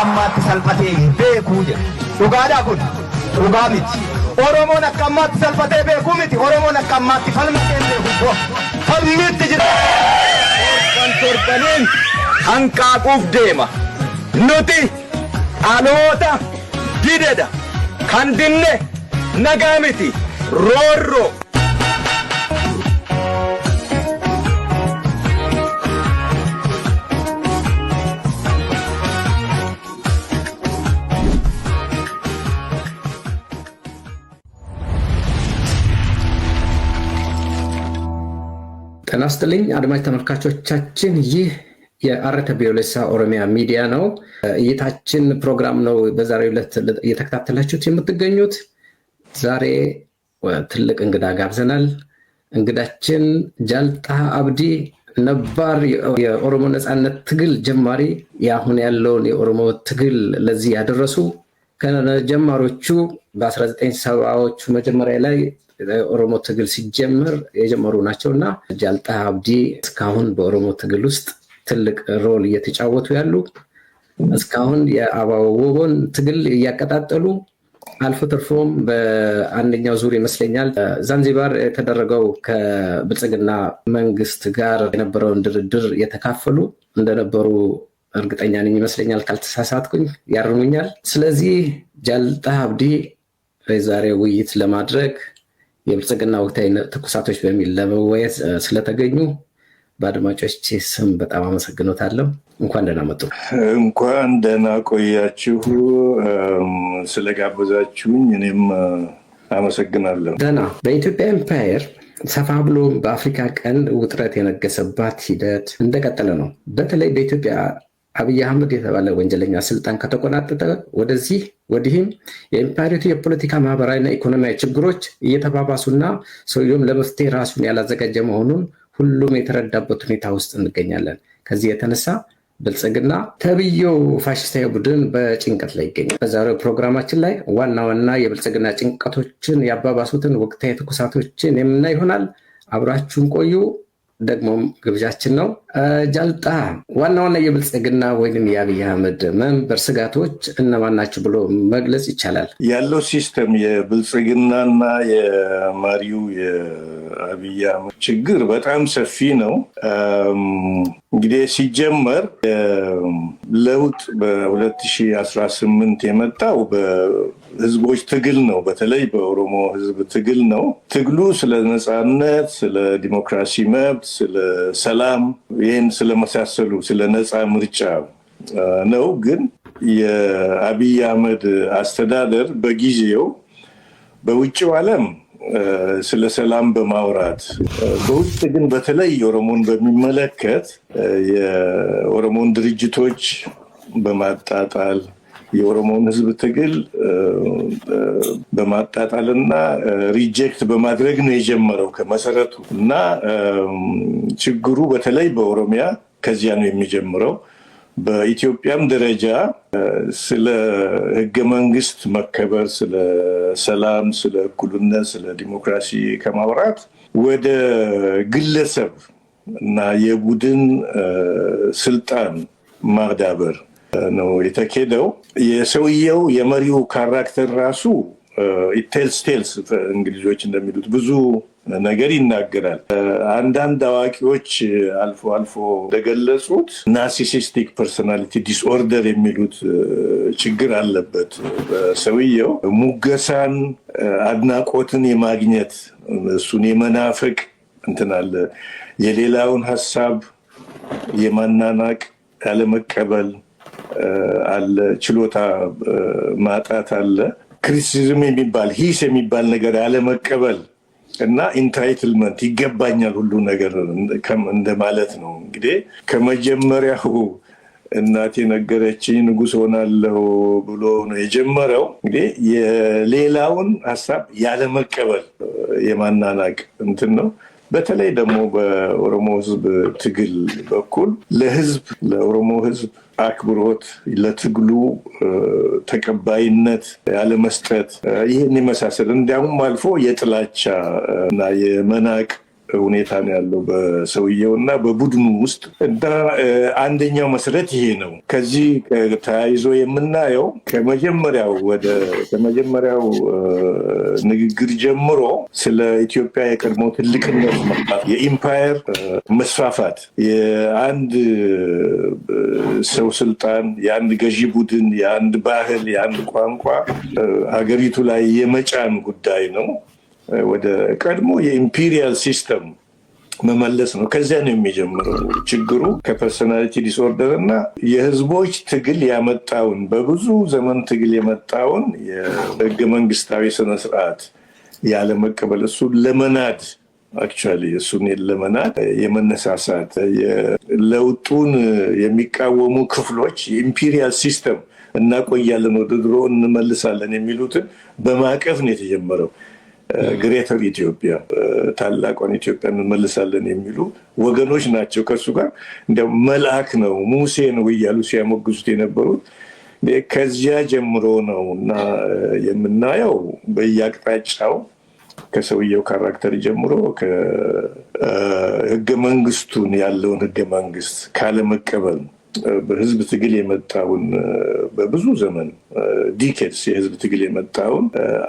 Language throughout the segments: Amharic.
akkammaatti salphatee beekuu jedha. Dhugaadhaa kun dhugaa miti. Oromoon akkammaatti salphatee beekuu miti. Oromoon akkammaatti falmatee beekuu falmiitti jira. Torbaniin hanqaaquuf deema. Nuti dhaloota didedha. Kan dinne nagaa miti. Roorroo. ጤና ይስጥልኝ አድማጭ ተመልካቾቻችን፣ ይህ የአረተ ቢዮሌሳ ኦሮሚያ ሚዲያ ነው። እይታችን ፕሮግራም ነው። በዛሬው ዕለት እየተከታተላችሁት የምትገኙት ዛሬ ትልቅ እንግዳ ጋብዘናል። እንግዳችን ጃልጣ አብዲ ነባር የኦሮሞ ነጻነት ትግል ጀማሪ፣ ያሁን ያለውን የኦሮሞ ትግል ለዚህ ያደረሱ ከጀማሪዎቹ በ1970ዎቹ መጀመሪያ ላይ ኦሮሞ ትግል ሲጀመር የጀመሩ ናቸውና ጃልጣ አብዲ እስካሁን በኦሮሞ ትግል ውስጥ ትልቅ ሮል እየተጫወቱ ያሉ፣ እስካሁን የአባወጎን ትግል እያቀጣጠሉ አልፎ ተርፎም በአንደኛው ዙር ይመስለኛል ዛንዚባር የተደረገው ከብልጽግና መንግስት ጋር የነበረውን ድርድር የተካፈሉ እንደነበሩ እርግጠኛ ነኝ ይመስለኛል፣ ካልተሳሳትኩኝ ያርሙኛል። ስለዚህ ጃልጣ አብዲ ዛሬ ውይይት ለማድረግ የብልጽግና ወቅታዊ ትኩሳቶች በሚል ለመወያየት ስለተገኙ በአድማጮች ስም በጣም አመሰግኖታለሁ። እንኳን ደህና መጡ። እንኳን ደህና ቆያችሁ። ስለጋበዛችሁኝ እኔም አመሰግናለሁ። ደህና። በኢትዮጵያ ኤምፓየር ሰፋ ብሎ በአፍሪካ ቀንድ ውጥረት የነገሰባት ሂደት እንደቀጠለ ነው። በተለይ በኢትዮጵያ አብይ አህመድ የተባለ ወንጀለኛ ስልጣን ከተቆናጠጠ ወዲህም የኢምፓየሪቱ የፖለቲካ ማህበራዊና ኢኮኖሚያዊ ችግሮች እየተባባሱና ሰውየውም ለመፍትሄ ራሱን ያላዘጋጀ መሆኑን ሁሉም የተረዳበት ሁኔታ ውስጥ እንገኛለን። ከዚህ የተነሳ ብልጽግና ተብዬው ፋሽስታዊ ቡድን በጭንቀት ላይ ይገኛል። በዛሬው ፕሮግራማችን ላይ ዋና ዋና የብልጽግና ጭንቀቶችን ያባባሱትን ወቅታዊ ትኩሳቶችን የምናይ ይሆናል። አብራችሁን ቆዩ። ደግሞም ግብዣችን ነው። ጃልጣ፣ ዋና ዋና የብልጽግና ወይም የአብይ አህመድ መንበር ስጋቶች እነማን ናቸው ብሎ መግለጽ ይቻላል? ያለው ሲስተም የብልጽግናና የመሪው የአብይ አህመድ ችግር በጣም ሰፊ ነው። እንግዲህ ሲጀመር ለውጥ በ2018 የመጣው በህዝቦች ትግል ነው። በተለይ በኦሮሞ ህዝብ ትግል ነው። ትግሉ ስለ ነጻነት፣ ስለ ዲሞክራሲ መብት፣ ስለ ሰላም፣ ይህን ስለመሳሰሉ ስለ ነጻ ምርጫ ነው። ግን የአብይ አህመድ አስተዳደር በጊዜው በውጭው ዓለም ስለ ሰላም በማውራት በውስጥ ግን በተለይ ኦሮሞን በሚመለከት የኦሮሞን ድርጅቶች በማጣጣል የኦሮሞን ህዝብ ትግል በማጣጣልና ሪጀክት በማድረግ ነው የጀመረው ከመሰረቱ። እና ችግሩ በተለይ በኦሮሚያ ከዚያ ነው የሚጀምረው። በኢትዮጵያም ደረጃ ስለ ህገ መንግስት መከበር፣ ስለ ሰላም፣ ስለ እኩልነት፣ ስለ ዲሞክራሲ ከማውራት ወደ ግለሰብ እና የቡድን ስልጣን ማዳበር ነው የተኬደው። የሰውየው የመሪው ካራክተር ራሱ ቴልስ እንግሊዞች እንደሚሉት ብዙ ነገር ይናገራል። አንዳንድ አዋቂዎች አልፎ አልፎ እንደገለጹት ናርሲሲስቲክ ፐርሶናሊቲ ዲስኦርደር የሚሉት ችግር አለበት በሰውየው። ሙገሳን፣ አድናቆትን የማግኘት እሱን የመናፈቅ እንትን አለ። የሌላውን ሀሳብ የማናናቅ ያለመቀበል አለ። ችሎታ ማጣት አለ። ክሪቲሲዝም የሚባል ሂስ የሚባል ነገር ያለመቀበል እና ኢንታይትልመንት ይገባኛል ሁሉ ነገር እንደማለት ነው። እንግዲህ ከመጀመሪያው እናቴ ነገረችኝ ንጉስ ሆናለሁ ብሎ ነው የጀመረው። እንግዲህ የሌላውን ሀሳብ ያለመቀበል የማናናቅ እንትን ነው። በተለይ ደግሞ በኦሮሞ ህዝብ ትግል በኩል ለኦሮሞ ህዝብ አክብሮት፣ ለትግሉ ተቀባይነት ያለመስጠት፣ ይህን ይመሳሰል እንዲያውም አልፎ የጥላቻ እና የመናቅ ሁኔታ ነው ያለው በሰውየውና በቡድኑ ውስጥ እና አንደኛው መሰረት ይሄ ነው። ከዚህ ተያይዞ የምናየው ከመጀመሪያው ንግግር ጀምሮ ስለ ኢትዮጵያ የቀድሞ ትልቅነት መጣት፣ የኢምፓየር መስፋፋት፣ የአንድ ሰው ስልጣን፣ የአንድ ገዢ ቡድን፣ የአንድ ባህል፣ የአንድ ቋንቋ ሀገሪቱ ላይ የመጫን ጉዳይ ነው። ወደ ቀድሞ የኢምፒሪያል ሲስተም መመለስ ነው። ከዚያ ነው የሚጀምረው ችግሩ። ከፐርሶናሊቲ ዲስኦርደር እና የህዝቦች ትግል ያመጣውን በብዙ ዘመን ትግል የመጣውን የህገ መንግስታዊ ስነስርዓት ያለመቀበል፣ እሱን ለመናድ አክቹዋሊ እሱን ለመናድ የመነሳሳት ለውጡን የሚቃወሙ ክፍሎች የኢምፒሪያል ሲስተም እናቆያለን፣ ወደ ድሮ እንመልሳለን የሚሉትን በማዕቀፍ ነው የተጀመረው። ግሬተር ኢትዮጵያ ታላቋን ኢትዮጵያ እንመልሳለን የሚሉ ወገኖች ናቸው። ከሱ ጋር እንዲያው መልአክ ነው ሙሴ ነው እያሉ ሲያሞግሱት የነበሩት ከዚያ ጀምሮ ነው እና የምናየው በየአቅጣጫው ከሰውየው ካራክተር ጀምሮ ከህገ መንግስቱን ያለውን ህገ መንግስት ካለመቀበል በህዝብ ትግል የመጣውን በብዙ ዘመን ዲኬድስ የህዝብ ትግል የመጣውን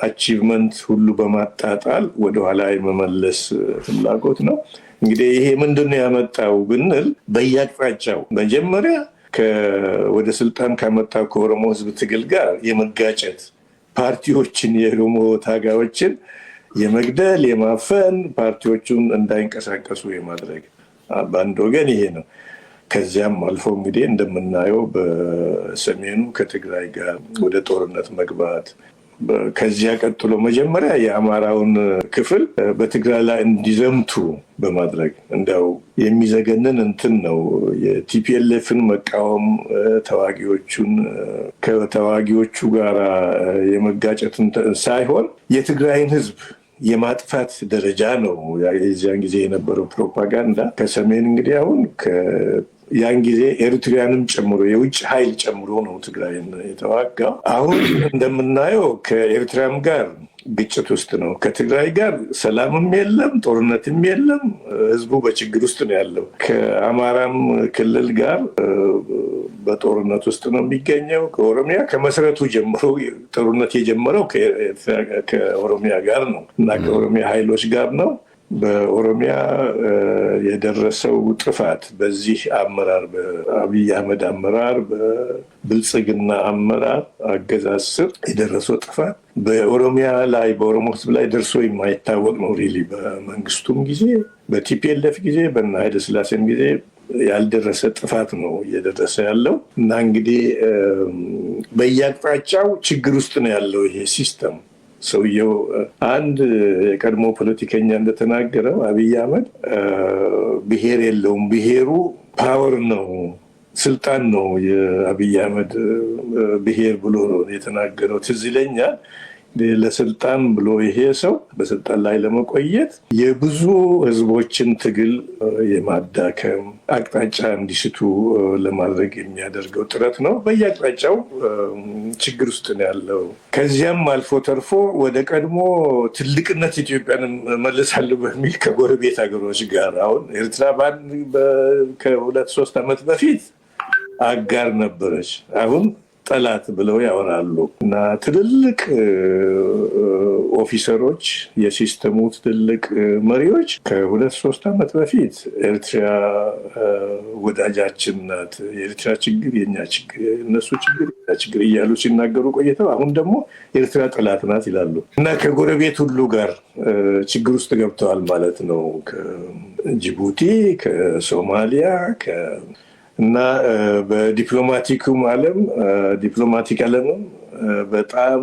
አቺቭመንት ሁሉ በማጣጣል ወደኋላ የመመለስ ፍላጎት ነው። እንግዲህ ይሄ ምንድነው ያመጣው ብንል በየአቅጣጫው መጀመሪያ ወደ ስልጣን ካመጣው ከኦሮሞ ህዝብ ትግል ጋር የመጋጨት ፓርቲዎችን፣ የኦሮሞ ታጋዮችን የመግደል፣ የማፈን፣ ፓርቲዎቹን እንዳይንቀሳቀሱ የማድረግ በአንድ ወገን ይሄ ነው። ከዚያም አልፎ እንግዲህ እንደምናየው በሰሜኑ ከትግራይ ጋር ወደ ጦርነት መግባት፣ ከዚያ ቀጥሎ መጀመሪያ የአማራውን ክፍል በትግራይ ላይ እንዲዘምቱ በማድረግ እንዲያው የሚዘገንን እንትን ነው። የቲፒኤልኤፍን መቃወም፣ ተዋጊዎቹን ከተዋጊዎቹ ጋር የመጋጨት ሳይሆን የትግራይን ህዝብ የማጥፋት ደረጃ ነው የዚያን ጊዜ የነበረው ፕሮፓጋንዳ። ከሰሜን እንግዲህ አሁን ያን ጊዜ ኤርትራንም ጨምሮ የውጭ ኃይል ጨምሮ ነው ትግራይን የተዋጋው። አሁን እንደምናየው ከኤርትራም ጋር ግጭት ውስጥ ነው። ከትግራይ ጋር ሰላምም የለም፣ ጦርነትም የለም። ህዝቡ በችግር ውስጥ ነው ያለው። ከአማራም ክልል ጋር በጦርነት ውስጥ ነው የሚገኘው። ከኦሮሚያ ከመሰረቱ ጀምሮ ጦርነት የጀመረው ከኦሮሚያ ጋር ነው እና ከኦሮሚያ ኃይሎች ጋር ነው። በኦሮሚያ የደረሰው ጥፋት በዚህ አመራር፣ በአብይ አህመድ አመራር፣ በብልጽግና አመራር አገዛዝ ስር የደረሰው ጥፋት በኦሮሚያ ላይ በኦሮሞ ህዝብ ላይ ደርሶ የማይታወቅ ነው። ሪሊ በመንግስቱም ጊዜ በቲፒኤልኤፍ ጊዜ በእነ ኃይለስላሴም ጊዜ ያልደረሰ ጥፋት ነው እየደረሰ ያለው እና እንግዲህ በየአቅጣጫው ችግር ውስጥ ነው ያለው ይሄ ሲስተም። ሰውየው አንድ የቀድሞ ፖለቲከኛ እንደተናገረው አብይ አህመድ ብሔር የለውም፣ ብሔሩ ፓወር ነው፣ ስልጣን ነው የአብይ አህመድ ብሔር ብሎ ነው የተናገረው። ትዝ ይለኛል። ለስልጣን ብሎ ይሄ ሰው በስልጣን ላይ ለመቆየት የብዙ ህዝቦችን ትግል የማዳከም አቅጣጫ እንዲስቱ ለማድረግ የሚያደርገው ጥረት ነው። በየአቅጣጫው ችግር ውስጥ ነው ያለው። ከዚያም አልፎ ተርፎ ወደ ቀድሞ ትልቅነት ኢትዮጵያን መልሳለሁ በሚል ከጎረቤት ሀገሮች ጋር አሁን ኤርትራ ከ2-3 ዓመት በፊት አጋር ነበረች። አሁን ጠላት ብለው ያወራሉ እና ትልልቅ ኦፊሰሮች፣ የሲስተሙ ትልልቅ መሪዎች ከ2-3 ዓመት በፊት ኤርትራ ወዳጃችን ናት፣ የኤርትራ ችግር የኛ ችግር፣ እነሱ ችግር የኛ ችግር እያሉ ሲናገሩ ቆይተው አሁን ደግሞ ኤርትራ ጠላት ናት ይላሉ እና ከጎረቤት ሁሉ ጋር ችግር ውስጥ ገብተዋል ማለት ነው። ከጅቡቲ፣ ከሶማሊያ እና በዲፕሎማቲኩም ዲፕሎማቲክ ዓለምም በጣም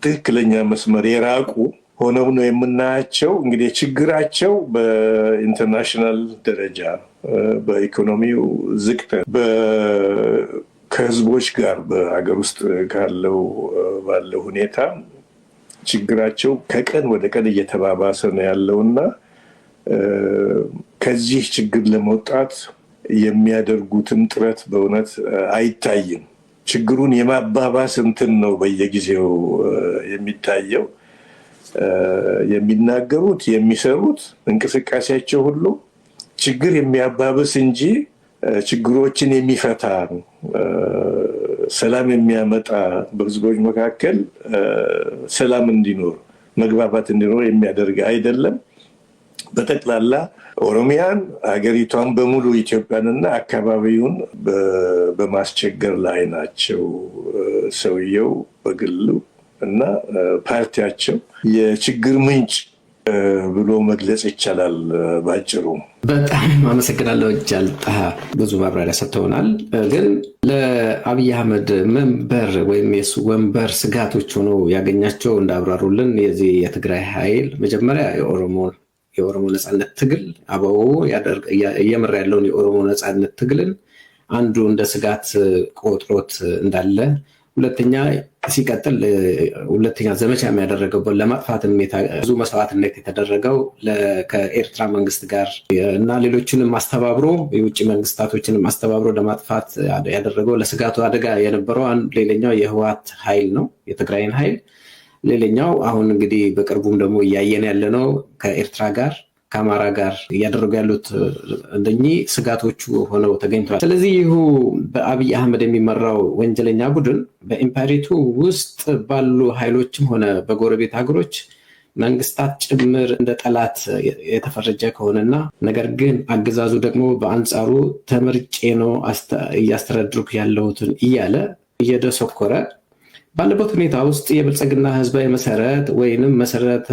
ትክክለኛ መስመር የራቁ ሆነው ነው የምናያቸው። እንግዲህ ችግራቸው በኢንተርናሽናል ደረጃ በኢኮኖሚው ዝቅጠት፣ ከህዝቦች ጋር በሀገር ውስጥ ባለው ሁኔታ ችግራቸው ከቀን ወደ ቀን እየተባባሰ ነው ያለውና ከዚህ ችግር ለመውጣት የሚያደርጉትም ጥረት በእውነት አይታይም። ችግሩን የማባባስ እንትን ነው በየጊዜው የሚታየው የሚናገሩት የሚሰሩት እንቅስቃሴያቸው ሁሉ ችግር የሚያባብስ እንጂ ችግሮችን የሚፈታ ሰላም የሚያመጣ በህዝቦች መካከል ሰላም እንዲኖር መግባባት እንዲኖር የሚያደርግ አይደለም። በጠቅላላ ኦሮሚያን ሀገሪቷን በሙሉ ኢትዮጵያንና አካባቢውን በማስቸገር ላይ ናቸው። ሰውየው በግሉ እና ፓርቲያቸው የችግር ምንጭ ብሎ መግለጽ ይቻላል ባጭሩ። በጣም አመሰግናለሁ ጃልታ፣ ብዙ ማብራሪያ ሰጥተውናል። ግን ለአብይ አህመድ መንበር ወይም የሱ ወንበር ስጋቶች ሆኖ ያገኛቸው እንዳብራሩልን የዚህ የትግራይ ኃይል መጀመሪያ የኦሮሞ ነጻነት ትግል አበው እየመራ ያለውን የኦሮሞ ነጻነት ትግልን አንዱ እንደ ስጋት ቆጥሮት እንዳለ፣ ሁለተኛ ዘመቻ የሚያደረገው ለማጥፋት ብዙ መስዋዕትነት የተደረገው ከኤርትራ መንግስት ጋር እና ሌሎችንም አስተባብሮ የውጭ መንግስታቶችንም አስተባብሮ ለማጥፋት ያደረገው ለስጋቱ አደጋ የነበረው ሌላኛው የህወሓት ኃይል ነው፣ የትግራይን ኃይል። ሌላኛው አሁን እንግዲህ በቅርቡም ደግሞ እያየን ያለ ነው ከኤርትራ ጋር ከአማራ ጋር እያደረጉ ያሉት እንደኚህ ስጋቶቹ ሆነው ተገኝተዋል። ስለዚህ ይሁ በአብይ አህመድ የሚመራው ወንጀለኛ ቡድን በኢምፓሪቱ ውስጥ ባሉ ኃይሎችም ሆነ በጎረቤት ሀገሮች መንግስታት ጭምር እንደ ጠላት የተፈረጀ ከሆነና ነገር ግን አገዛዙ ደግሞ በአንጻሩ ተመርጬ ነው እያስተዳድርኩ ያለሁትን እያለ እየደሰኮረ ባለበት ሁኔታ ውስጥ የብልጽግና ህዝባዊ መሰረት ወይንም መሰረት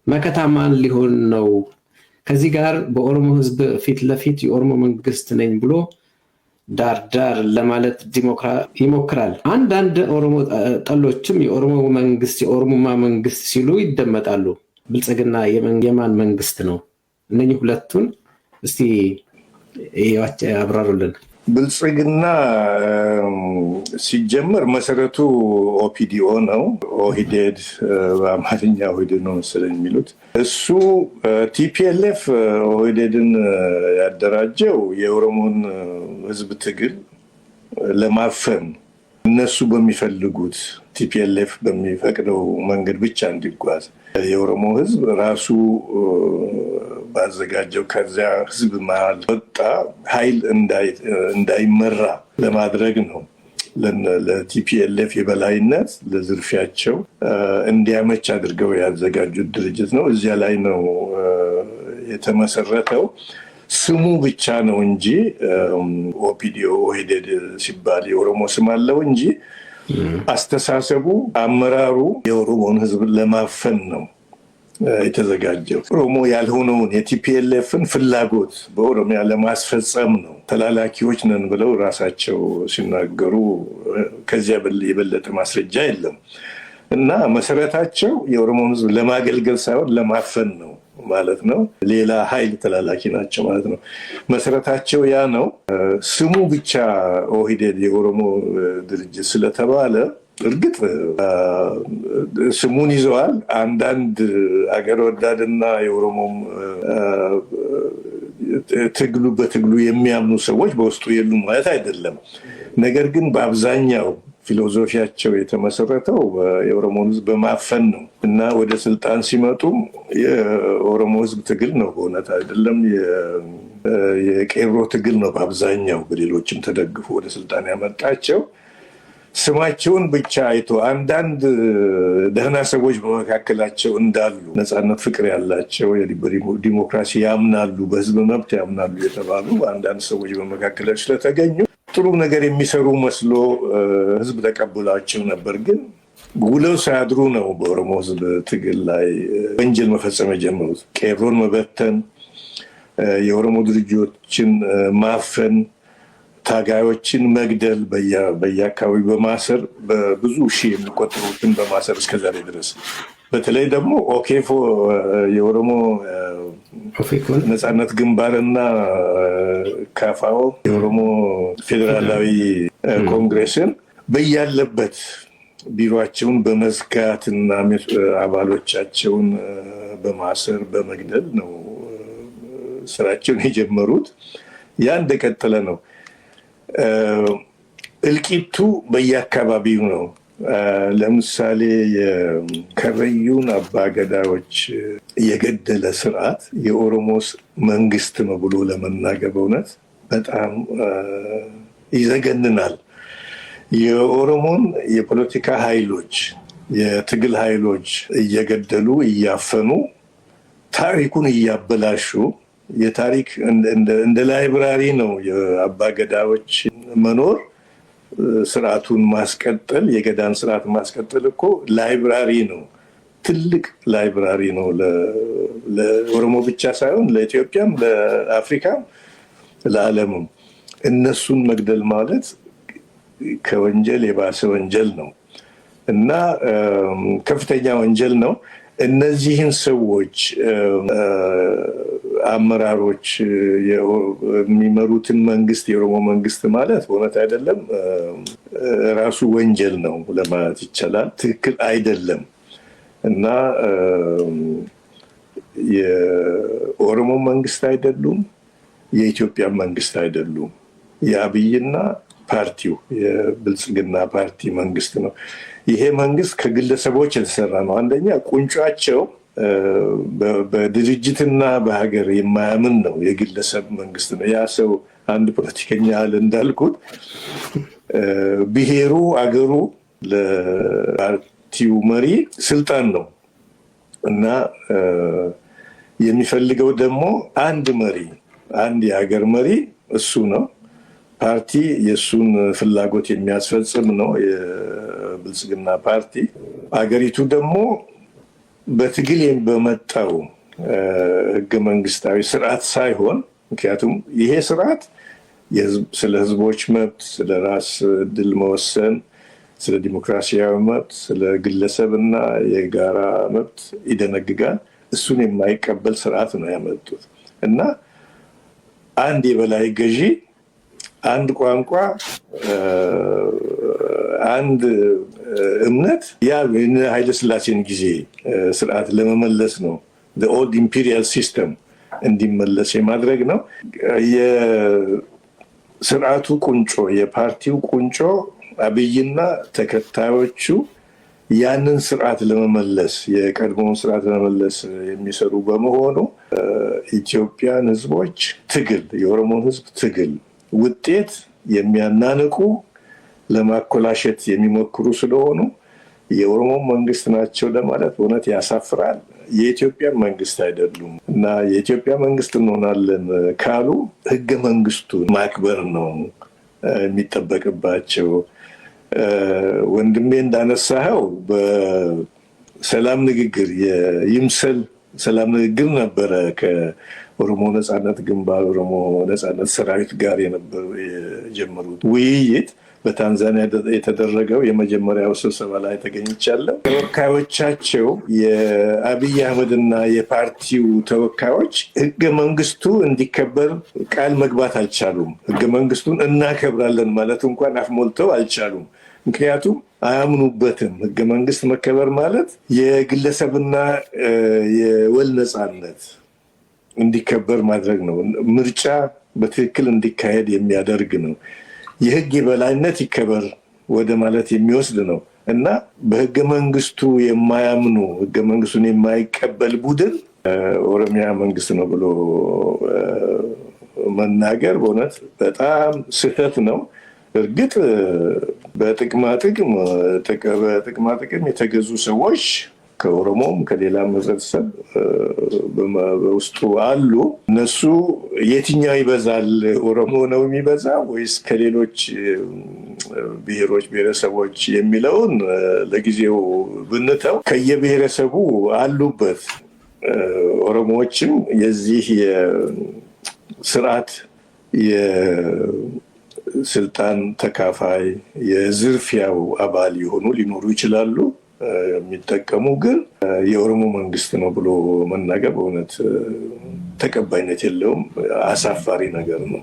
መከታማን ሊሆን ነው? ከዚህ ጋር በኦሮሞ ህዝብ ፊት ለፊት የኦሮሞ መንግስት ነኝ ብሎ ዳር ለማለት ይሞክራል። አንዳንድ ኦሮሞ ጠሎችም የኦሮሞ መንግስት የኦሮሞማ መንግስት ሲሉ ይደመጣሉ። ብልጽግና የማን መንግስት ነው? እነኚህ ሁለቱን እስቲ አብራሩልን። ብልጽግና ሲጀመር መሰረቱ ኦፒዲኦ ነው። ኦሂዴድ በአማርኛ ኦሂዴድ ነው መሰለኝ የሚሉት። እሱ ቲፒኤልኤፍ ኦሂዴድን ያደራጀው የኦሮሞን ህዝብ ትግል ለማፈን እነሱ በሚፈልጉት ቲፒኤልኤፍ በሚፈቅደው መንገድ ብቻ እንዲጓዝ የኦሮሞ ህዝብ ራሱ ባዘጋጀው ከዚያ ህዝብ መሀል ወጣ ኃይል እንዳይመራ ለማድረግ ነው። ለቲፒኤልኤፍ የበላይነት ለዝርፊያቸው እንዲያመች አድርገው ያዘጋጁት ድርጅት ነው። እዚያ ላይ ነው የተመሰረተው። ስሙ ብቻ ነው እንጂ ኦፒዲኦ ኦሂዴድ ሲባል የኦሮሞ ስም አለው እንጂ አስተሳሰቡ፣ አመራሩ የኦሮሞን ህዝብ ለማፈን ነው የተዘጋጀው። ኦሮሞ ያልሆነውን የቲፒኤልኤፍን ፍላጎት በኦሮሚያ ለማስፈጸም ነው። ተላላኪዎች ነን ብለው ራሳቸው ሲናገሩ ከዚያ የበለጠ ማስረጃ የለም። እና መሰረታቸው የኦሮሞን ህዝብ ለማገልገል ሳይሆን ለማፈን ነው ማለት ነው። ሌላ ኃይል ተላላኪ ናቸው ማለት ነው። መሰረታቸው ያ ነው። ስሙ ብቻ ኦሂዴድ የኦሮሞ ድርጅት ስለተባለ እርግጥ ስሙን ይዘዋል። አንዳንድ አገር ወዳድና የኦሮሞም በትግሉ የሚያምኑ ሰዎች በውስጡ የሉ ማለት አይደለም። ነገር ግን በአብዛኛው ፊሎዞፊያቸው የተመሰረተው የኦሮሞ ህዝብ በማፈን ነው እና ወደ ስልጣን ሲመጡም የኦሮሞ ህዝብ ትግል ነው፣ በእውነት አይደለም የቄሮ ትግል ነው በአብዛኛው በሌሎችም ተደግፎ ወደ ስልጣን ያመጣቸው። ስማቸውን ብቻ አይቶ አንዳንድ ደህና ሰዎች በመካከላቸው እንዳሉ፣ ነፃነት ፍቅር ያላቸው፣ ዲሞክራሲ ያምናሉ፣ በህዝብ መብት ያምናሉ የተባሉ አንዳንድ ሰዎች በመካከላቸው ስለተገኙ ጥሩ ነገር የሚሰሩ መስሎ ህዝብ ተቀብሏቸው ነበር። ግን ውለው ሳያድሩ ነው በኦሮሞ ህዝብ ትግል ላይ ወንጀል መፈጸም የጀመሩት። ቄሮን መበተን፣ የኦሮሞ ድርጅቶችን ማፈን፣ ታጋዮችን መግደል፣ በየአካባቢ በማሰር በብዙ ሺህ የሚቆጠሩትን በማሰር እስከዛሬ ድረስ። በተለይ ደግሞ ኦኬፎ የኦሮሞ ነፃነት ግንባርና ካፋኦ የኦሮሞ ፌዴራላዊ ኮንግሬስን በያለበት ቢሮቸውን በመዝጋትና አባሎቻቸውን በማሰር በመግደል ነው ስራቸውን የጀመሩት። ያ እንደቀጠለ ነው። እልቂቱ በየአካባቢው ነው። ለምሳሌ የከረዩን አባገዳዎች የገደለ ስርዓት የኦሮሞ መንግስት ነው ብሎ ለመናገር በእውነት በጣም ይዘገንናል። የኦሮሞን የፖለቲካ ኃይሎች የትግል ኃይሎች እየገደሉ እያፈኑ ታሪኩን እያበላሹ የታሪክ እንደ ላይብራሪ ነው የአባገዳዎች መኖር። ስርዓቱን ማስቀጠል የገዳን ስርዓት ማስቀጠል እኮ ላይብራሪ ነው፣ ትልቅ ላይብራሪ ነው ለኦሮሞ ብቻ ሳይሆን ለኢትዮጵያም፣ ለአፍሪካም፣ ለዓለምም። እነሱን መግደል ማለት ከወንጀል የባሰ ወንጀል ነው እና ከፍተኛ ወንጀል ነው። እነዚህን ሰዎች አመራሮች የሚመሩትን መንግስት የኦሮሞ መንግስት ማለት እውነት አይደለም፣ ራሱ ወንጀል ነው ለማለት ይቻላል። ትክክል አይደለም እና የኦሮሞ መንግስት አይደሉም፣ የኢትዮጵያ መንግስት አይደሉም። የአብይና ፓርቲው የብልጽግና ፓርቲ መንግስት ነው። ይሄ መንግስት ከግለሰቦች የተሰራ ነው። አንደኛ ቁንጫቸው በድርጅትና በሀገር የማያምን ነው፣ የግለሰብ መንግስት ነው። ያ ሰው አንድ ፖለቲከኛ አለ እንዳልኩት ብሔሩ አገሩ ለፓርቲው መሪ ስልጣን ነው እና የሚፈልገው ደግሞ አንድ መሪ፣ አንድ የሀገር መሪ እሱ ነው። ፓርቲ የእሱን ፍላጎት የሚያስፈጽም ነው የብልጽግና ፓርቲ። አገሪቱ ደግሞ በትግል በመጣው ህገ መንግስታዊ ስርዓት ሳይሆን፣ ምክንያቱም ይሄ ስርዓት ስለ ህዝቦች መብት፣ ስለ ራስ እድል መወሰን፣ ስለ ዲሞክራሲያዊ መብት፣ ስለ ግለሰብና የጋራ መብት ይደነግጋል። እሱን የማይቀበል ስርዓት ነው ያመጡት እና አንድ የበላይ ገዢ፣ አንድ ቋንቋ፣ አንድ እምነት፣ ያ ኃይለስላሴን ጊዜ ስርዓት ለመመለስ ነው። ኦልድ ኢምፔሪያል ሲስተም እንዲመለስ የማድረግ ነው። የስርዓቱ ቁንጮ፣ የፓርቲው ቁንጮ አብይና ተከታዮቹ ያንን ስርዓት ለመመለስ የቀድሞውን ስርዓት ለመመለስ የሚሰሩ በመሆኑ ኢትዮጵያን ህዝቦች ትግል፣ የኦሮሞን ህዝብ ትግል ውጤት የሚያናንቁ ለማኮላሸት የሚሞክሩ ስለሆኑ የኦሮሞ መንግስት ናቸው ለማለት በእውነት ያሳፍራል። የኢትዮጵያ መንግስት አይደሉም እና የኢትዮጵያ መንግስት እንሆናለን ካሉ ህገ መንግስቱን ማክበር ነው የሚጠበቅባቸው። ወንድሜ እንዳነሳኸው በሰላም ንግግር የይምሰል ሰላም ንግግር ነበረ ከኦሮሞ ነጻነት ግንባር ኦሮሞ ነጻነት ሰራዊት ጋር የጀመሩት ውይይት በታንዛኒያ የተደረገው የመጀመሪያው ስብሰባ ላይ ተገኝቻለሁ። ተወካዮቻቸው የአብይ አህመድና የፓርቲው ተወካዮች ህገ መንግስቱ እንዲከበር ቃል መግባት አልቻሉም። ህገ መንግስቱን እናከብራለን ማለት እንኳን አፍ ሞልተው አልቻሉም። ምክንያቱም አያምኑበትም። ህገ መንግስት መከበር ማለት የግለሰብና የወል ነጻነት እንዲከበር ማድረግ ነው። ምርጫ በትክክል እንዲካሄድ የሚያደርግ ነው። የህግ የበላይነት ይከበር ወደ ማለት የሚወስድ ነው እና በህገ መንግስቱ የማያምኑ ህገ መንግስቱን የማይቀበል ቡድን ኦሮሚያ መንግስት ነው ብሎ መናገር በእውነት በጣም ስህተት ነው። እርግጥ በጥቅማጥቅም የተገዙ ሰዎች ከኦሮሞም ከሌላም ህብረተሰብ በውስጡ አሉ። እነሱ የትኛው ይበዛል? ኦሮሞ ነው የሚበዛ ወይስ ከሌሎች ብሔሮች ብሔረሰቦች የሚለውን ለጊዜው ብንተው፣ ከየብሔረሰቡ አሉበት። ኦሮሞዎችም የዚህ የስርዓት የስልጣን ተካፋይ የዝርፊያው አባል የሆኑ ሊኖሩ ይችላሉ። የሚጠቀሙ ግን የኦሮሞ መንግስት ነው ብሎ መናገር በእውነት ተቀባይነት የለውም። አሳፋሪ ነገር ነው።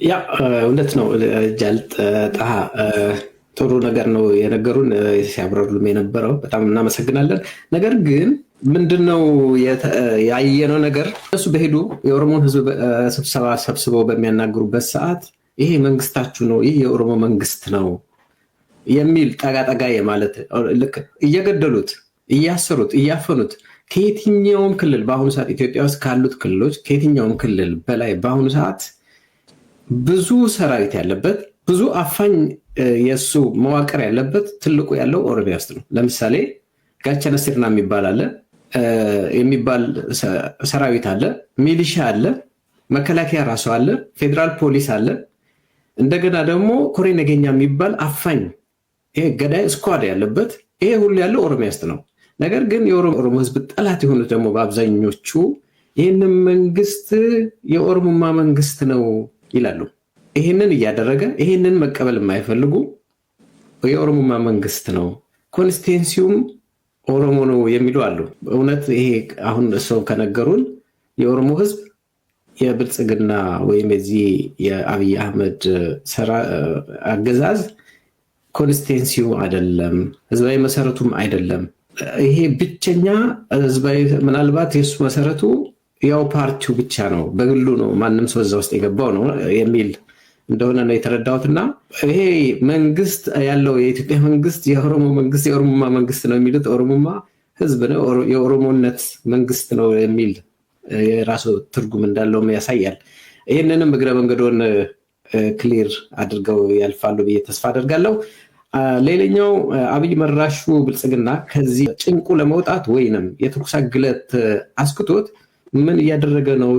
ያ እውነት ነው። ጃልጠጣ ጥሩ ነገር ነው የነገሩን ሲያብራሩልም የነበረው በጣም እናመሰግናለን። ነገር ግን ምንድነው ያየነው ነገር? እነሱ በሄዱ የኦሮሞን ህዝብ ስብሰባ ሰብስበው በሚያናግሩበት ሰዓት ይሄ መንግስታችሁ ነው፣ ይህ የኦሮሞ መንግስት ነው የሚል ጠጋጠጋ የማለት ልክ እየገደሉት እያሰሩት እያፈኑት ከየትኛውም ክልል በአሁኑ ሰዓት ኢትዮጵያ ውስጥ ካሉት ክልሎች ከየትኛውም ክልል በላይ በአሁኑ ሰዓት ብዙ ሰራዊት ያለበት ብዙ አፋኝ የእሱ መዋቅር ያለበት ትልቁ ያለው ኦሮሚያ ውስጥ ነው። ለምሳሌ ጋቸነ ሲርና የሚባል ሰራዊት አለ፣ ሚሊሻ አለ፣ መከላከያ ራሱ አለ፣ ፌዴራል ፖሊስ አለ። እንደገና ደግሞ ኮሬ ነገኛ የሚባል አፋኝ ይሄ ገዳይ ስኳድ ያለበት ይሄ ሁሉ ያለው ኦሮሚያ ውስጥ ነው። ነገር ግን የኦሮሞ ህዝብ ጠላት የሆኑት ደግሞ በአብዛኞቹ ይህንን መንግስት የኦሮሞማ መንግስት ነው ይላሉ። ይህንን እያደረገ ይህንን መቀበል የማይፈልጉ የኦሮሞማ መንግስት ነው ኮንስቲቴንሲውም ኦሮሞ ነው የሚሉ አሉ። እውነት ይሄ አሁን ሰው ከነገሩን የኦሮሞ ህዝብ የብልጽግና ወይም የዚህ የአብይ አህመድ አገዛዝ ኮንስቲቴንሲው አይደለም፣ ህዝባዊ መሰረቱም አይደለም። ይሄ ብቸኛ ህዝባዊ ምናልባት የሱ መሰረቱ ያው ፓርቲው ብቻ ነው፣ በግሉ ነው፣ ማንም ሰው እዛ ውስጥ የገባው ነው የሚል እንደሆነ ነው የተረዳሁትና ይሄ መንግስት ያለው የኢትዮጵያ መንግስት የኦሮሞ መንግስት የኦሮሞማ መንግስት ነው የሚሉት ኦሮሞማ ህዝብ ነው የኦሮሞነት መንግስት ነው የሚል የራሱ ትርጉም እንዳለውም ያሳያል። ይህንንም እግረ መንገዶን ክሊር አድርገው ያልፋሉ ብዬ ተስፋ አደርጋለሁ። ሌላኛው አብይ መራሹ ብልጽግና ከዚህ ጭንቁ ለመውጣት ወይንም የተኩስ ግለት አስክቶት ምን እያደረገ ነው?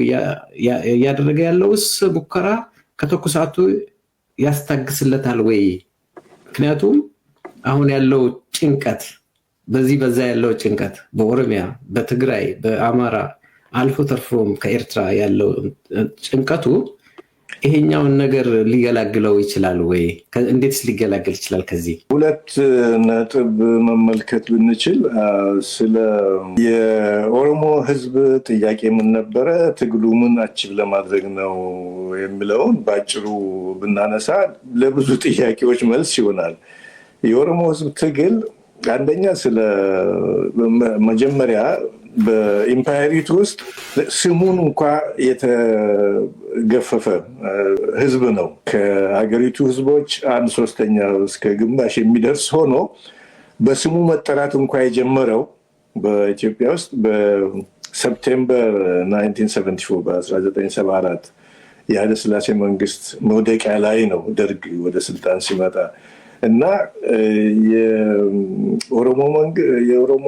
እያደረገ ያለውስ ሙከራ ከተኩሳቱ ያስታግስለታል ወይ? ምክንያቱም አሁን ያለው ጭንቀት በዚህ በዛ ያለው ጭንቀት በኦሮሚያ፣ በትግራይ፣ በአማራ አልፎ ተርፎም ከኤርትራ ያለው ጭንቀቱ ይሄኛውን ነገር ሊገላግለው ይችላል ወይ? እንዴትስ ሊገላግል ይችላል? ከዚህ ሁለት ነጥብ መመልከት ብንችል ስለ የኦሮሞ ህዝብ ጥያቄ ምን ነበረ፣ ትግሉ ምን አቺቭ ለማድረግ ነው የሚለውን በአጭሩ ብናነሳ ለብዙ ጥያቄዎች መልስ ይሆናል። የኦሮሞ ህዝብ ትግል አንደኛ ስለ መጀመሪያ በኢምፓየሪቱ ውስጥ ስሙን እንኳ የተገፈፈ ህዝብ ነው። ከሀገሪቱ ህዝቦች 1/3 እስከ ግማሽ የሚደርስ ሆኖ በስሙ መጠራት እንኳ የጀመረው በኢትዮጵያ ውስጥ በሰፕቴምበር 1974 በ1974 የኃይለ ሥላሴ መንግስት መውደቂያ ላይ ነው ደርግ ወደ ስልጣን ሲመጣ እና የኦሮሞ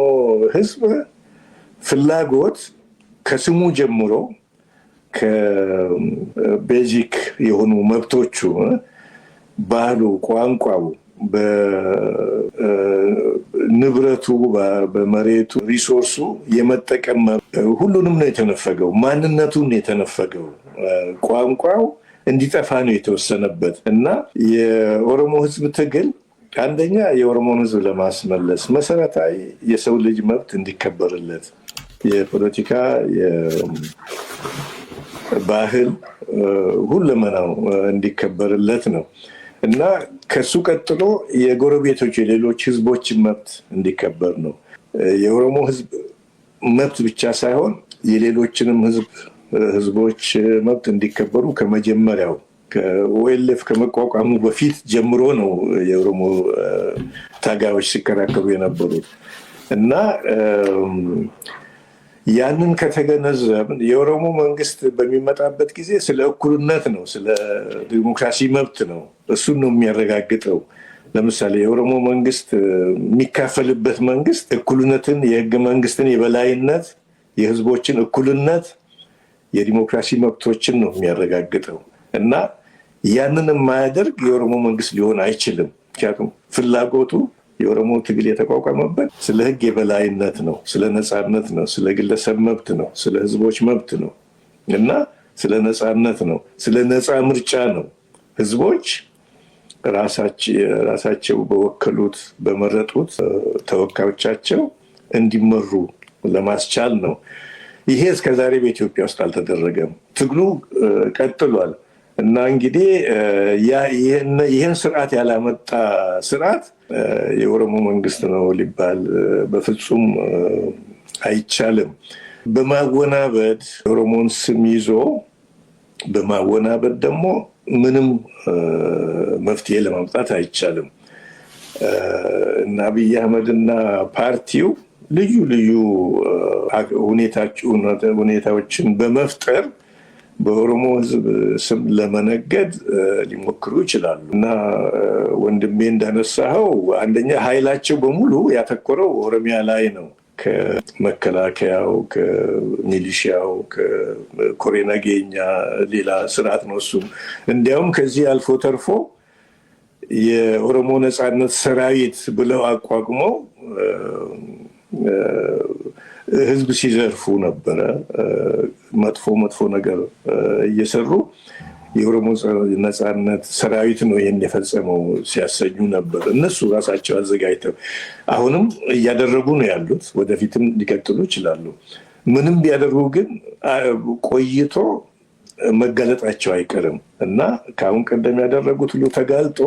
ህዝብ ፍላጎት ከስሙ ጀምሮ ከቤዚክ የሆኑ መብቶቹ ባህሉ፣ ቋንቋው፣ በንብረቱ፣ በመሬቱ ሪሶርሱ የመጠቀም ሁሉንም ነው የተነፈገው። ማንነቱን የተነፈገው ቋንቋው እንዲጠፋ ነው የተወሰነበት እና የኦሮሞ ህዝብ ትግል አንደኛ የኦሮሞን ህዝብ ለማስመለስ መሰረታዊ የሰው ልጅ መብት እንዲከበርለት የፖለቲካ የባህል ሁለመናው እንዲከበርለት ነው እና ከሱ ቀጥሎ የጎረቤቶች የሌሎች ህዝቦች መብት እንዲከበር ነው። የኦሮሞ ህዝብ መብት ብቻ ሳይሆን የሌሎችንም ህዝቦች መብት እንዲከበሩ ከመጀመሪያው ከኦኤልኤፍ ከመቋቋሙ በፊት ጀምሮ ነው የኦሮሞ ታጋዮች ሲከራከሩ የነበሩት እና ያንን ከተገነዘብን የኦሮሞ መንግስት በሚመጣበት ጊዜ ስለ እኩልነት ነው፣ ስለ ዲሞክራሲ መብት ነው። እሱን ነው የሚያረጋግጠው። ለምሳሌ የኦሮሞ መንግስት የሚካፈልበት መንግስት እኩልነትን፣ የህገ መንግስትን የበላይነት፣ የህዝቦችን እኩልነት፣ የዲሞክራሲ መብቶችን ነው የሚያረጋግጠው እና ያንን የማያደርግ የኦሮሞ መንግስት ሊሆን አይችልም። ምክንያቱም ፍላጎቱ የኦሮሞ ትግል የተቋቋመበት ስለ ህግ የበላይነት ነው፣ ስለ ነፃነት ነው፣ ስለ ግለሰብ መብት ነው፣ ስለ ህዝቦች መብት ነው እና ስለ ነፃነት ነው፣ ስለ ነፃ ምርጫ ነው። ህዝቦች ራሳቸው በወከሉት በመረጡት ተወካዮቻቸው እንዲመሩ ለማስቻል ነው። ይሄ እስከዛሬ በኢትዮጵያ ውስጥ አልተደረገም። ትግሉ ቀጥሏል እና እንግዲህ ይህን ስርዓት ያላመጣ ስርዓት የኦሮሞ መንግስት ነው ሊባል በፍጹም አይቻልም። በማወናበድ የኦሮሞን ስም ይዞ በማወናበድ ደግሞ ምንም መፍትሄ ለማምጣት አይቻልም። እና አብይ አህመድና ፓርቲው ልዩ ልዩ ሁኔታዎችን በመፍጠር በኦሮሞ ህዝብ ስም ለመነገድ ሊሞክሩ ይችላሉ። እና ወንድሜ እንዳነሳኸው አንደኛ ኃይላቸው በሙሉ ያተኮረው ኦሮሚያ ላይ ነው። ከመከላከያው፣ ከሚሊሺያው፣ ከኮሬ ነገኛ ሌላ ስርዓት ነው እሱም። እንዲያውም ከዚህ አልፎ ተርፎ የኦሮሞ ነጻነት ሰራዊት ብለው አቋቁመው ህዝብ ሲዘርፉ ነበረ። መጥፎ ነገር እየሰሩ የኦሮሞ ነጻነት ሰራዊት ነው ይህን የፈጸመው ሲያሰኙ ነበር። እነሱ ራሳቸው አዘጋጅተው አሁንም እያደረጉ ነው ያሉት፣ ወደፊትም ሊቀጥሉ ይችላሉ። ምንም ቢያደርጉ ግን ቆይቶ መጋለጣቸው አይቀርም እና ከአሁን ቀደም ያደረጉት ሁሉ ተጋልጦ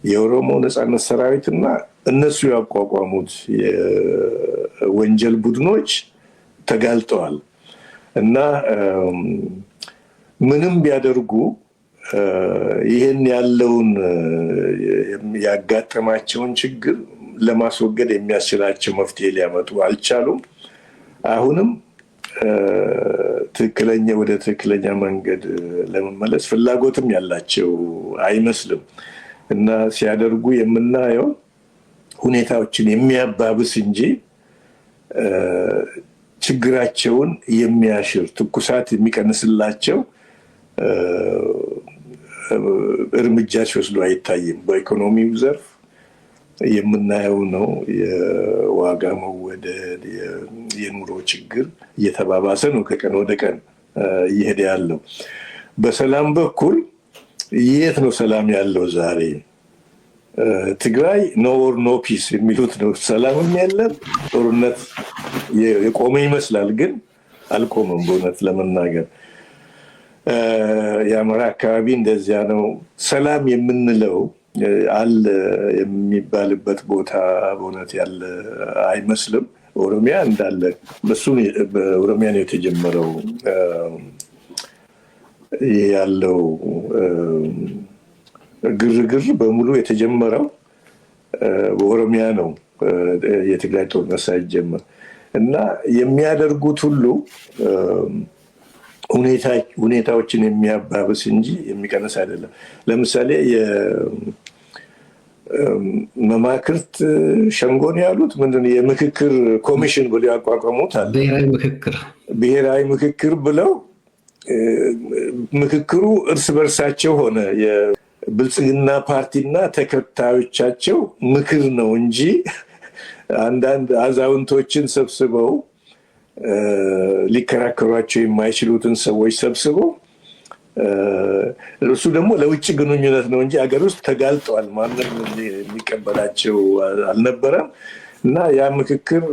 የኦሮሞ ነጻነት ሰራዊትና እነሱ ያቋቋሙት የወንጀል ቡድኖች ተጋልጠዋል እና ምንም ቢያደርጉ ይህን ያለውን ያጋጠማቸውን ችግር ለማስወገድ የሚያስችላቸው መፍትሄ ሊያመጡ አልቻሉም። አሁንም ወደ ትክክለኛ መንገድ ለመመለስ ፍላጎትም ያላቸው አይመስልም እና ሲያደርጉ የምናየው ሁኔታዎችን የሚያባብስ እንጂ ችግራቸውን የሚያሽር ትኩሳት የሚቀንስላቸው እርምጃ ሲወስዱ አይታይም። በኢኮኖሚው ዘርፍ የምናየው ነው። የዋጋ መወደድ፣ የኑሮ ችግር እየተባባሰ ነው ከቀን ወደ ቀን እየሄደ ያለው። በሰላም በኩል የት ነው ሰላም ያለው ዛሬ? ትግራይ ኖ ወር ኖ ፒስ የሚሉት ነው። ሰላምም የለም፣ ጦርነት የቆመ ይመስላል፣ ግን አልቆመም። በእውነት ለመናገር የአማራ አካባቢ እንደዚያ ነው። ሰላም የምንለው አለ የሚባልበት ቦታ በእውነት ያለ አይመስልም። ኦሮሚያ እንዳለ በኦሮሚያ ነው የተጀመረው ያለው ግርግር በሙሉ የተጀመረው በኦሮሚያ ነው፣ የትግራይ ጦርነት ሳይጀመር እና የሚያደርጉት ሁሉ ሁኔታዎችን የሚያባብስ እንጂ የሚቀንስ አይደለም። ለምሳሌ መማክርት ሸንጎን ያሉት ምንድነው የምክክር ኮሚሽን ብለው ያቋቋሙት አለ። ብሔራዊ ምክክር ብለው ምክክሩ እርስ በርሳቸው ሆነ የብልጽግና ፓርቲና ተከታዮቻቸው ምክር ነው እንጂ አንዳንድ አዛውንቶችን ሰብስበው ሊከራከሯቸው የማይችሉትን ሰዎች ሰብስበው እሱ ደግሞ ለውጭ ግንኙነት ነው እንጂ ሀገር ውስጥ ተጋልጠዋል። ማንም የሚቀበላቸው አልነበረም እና ያ ምክክር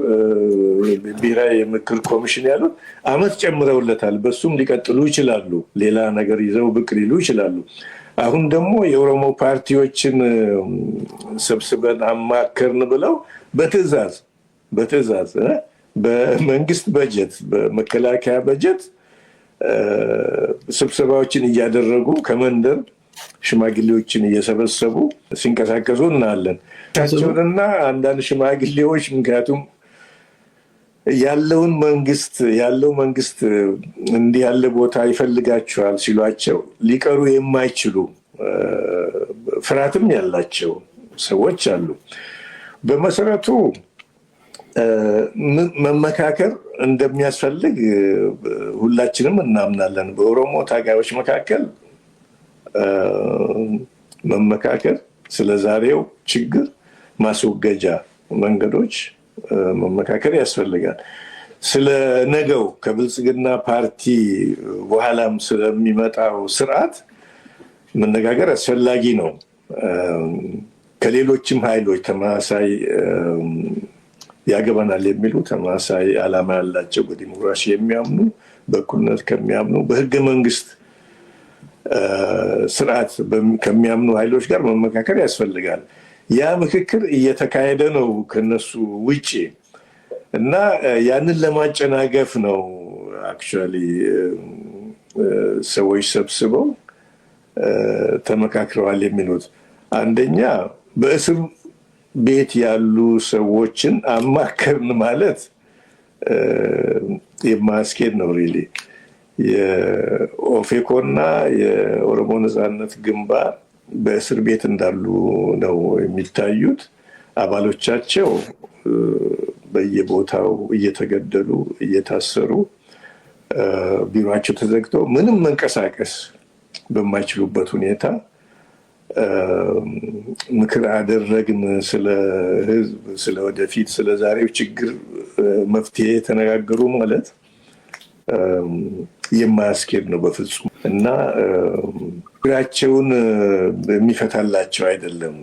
ብሔራዊ የምክክር ኮሚሽን ያሉት አመት ጨምረውለታል። በሱም ሊቀጥሉ ይችላሉ። ሌላ ነገር ይዘው ብቅ ሊሉ ይችላሉ። አሁን ደግሞ የኦሮሞ ፓርቲዎችን ሰብስበን አማከርን ብለው በትዕዛዝ በመንግስት በጀት በመከላከያ በጀት ስብሰባዎችን እያደረጉ ከመንደር ሽማግሌዎችን እየሰበሰቡ ሲንቀሳቀሱ እናያለን። ቻቸውንና አንዳንድ ሽማግሌዎች ምክንያቱም ያለው መንግስት እንዲህ ያለ ቦታ ይፈልጋቸዋል ሲሏቸው ሊቀሩ የማይችሉ ፍርሃትም ያላቸው ሰዎች አሉ። በመሰረቱ መመካከር እንደሚያስፈልግ ሁላችንም እናምናለን። በኦሮሞ ታጋዮች መካከል መመካከር፣ ስለ ዛሬው ችግር ማስወገጃ መንገዶች መመካከር ያስፈልጋል። ስለ ነገው ከብልጽግና ፓርቲ በኋላም ስለሚመጣው ስርዓት መነጋገር አስፈላጊ ነው። ከሌሎችም ኃይሎች ተመሳሳይ ያገባናል የሚሉ ተመሳሳይ ዓላማ ያላቸው በዲሞክራሲ የሚያምኑ በእኩልነት ከሚያምኑ በህገ መንግስት ስርዓት ከሚያምኑ ኃይሎች ጋር መመካከር ያስፈልጋል። ያ ምክክር እየተካሄደ ነው ከነሱ ውጪ እና ያንን ለማጨናገፍ ነው አክቹዋሊ ሰዎች ሰብስበው ተመካክረዋል የሚሉት። አንደኛ በእስር ቤት ያሉ ሰዎችን አማከርን ማለት የማስኬድ ነው። ሪሊ የኦፌኮና የኦሮሞ ነጻነት ግንባር በእስር ቤት እንዳሉ ነው የሚታዩት። አባሎቻቸው በየቦታው እየተገደሉ እየታሰሩ ቢሮቸው ተዘግተው ምንም መንቀሳቀስ በማይችሉበት ሁኔታ ምክር አደረግን ስለ ህዝብ፣ ስለ ወደፊት፣ ስለ ዛሬው ችግር መፍትሄ ተነጋገሩ ማለት የማያስኬድ ነው በፍጹም። እና ችግራቸውን የሚፈታላቸው አይደለም።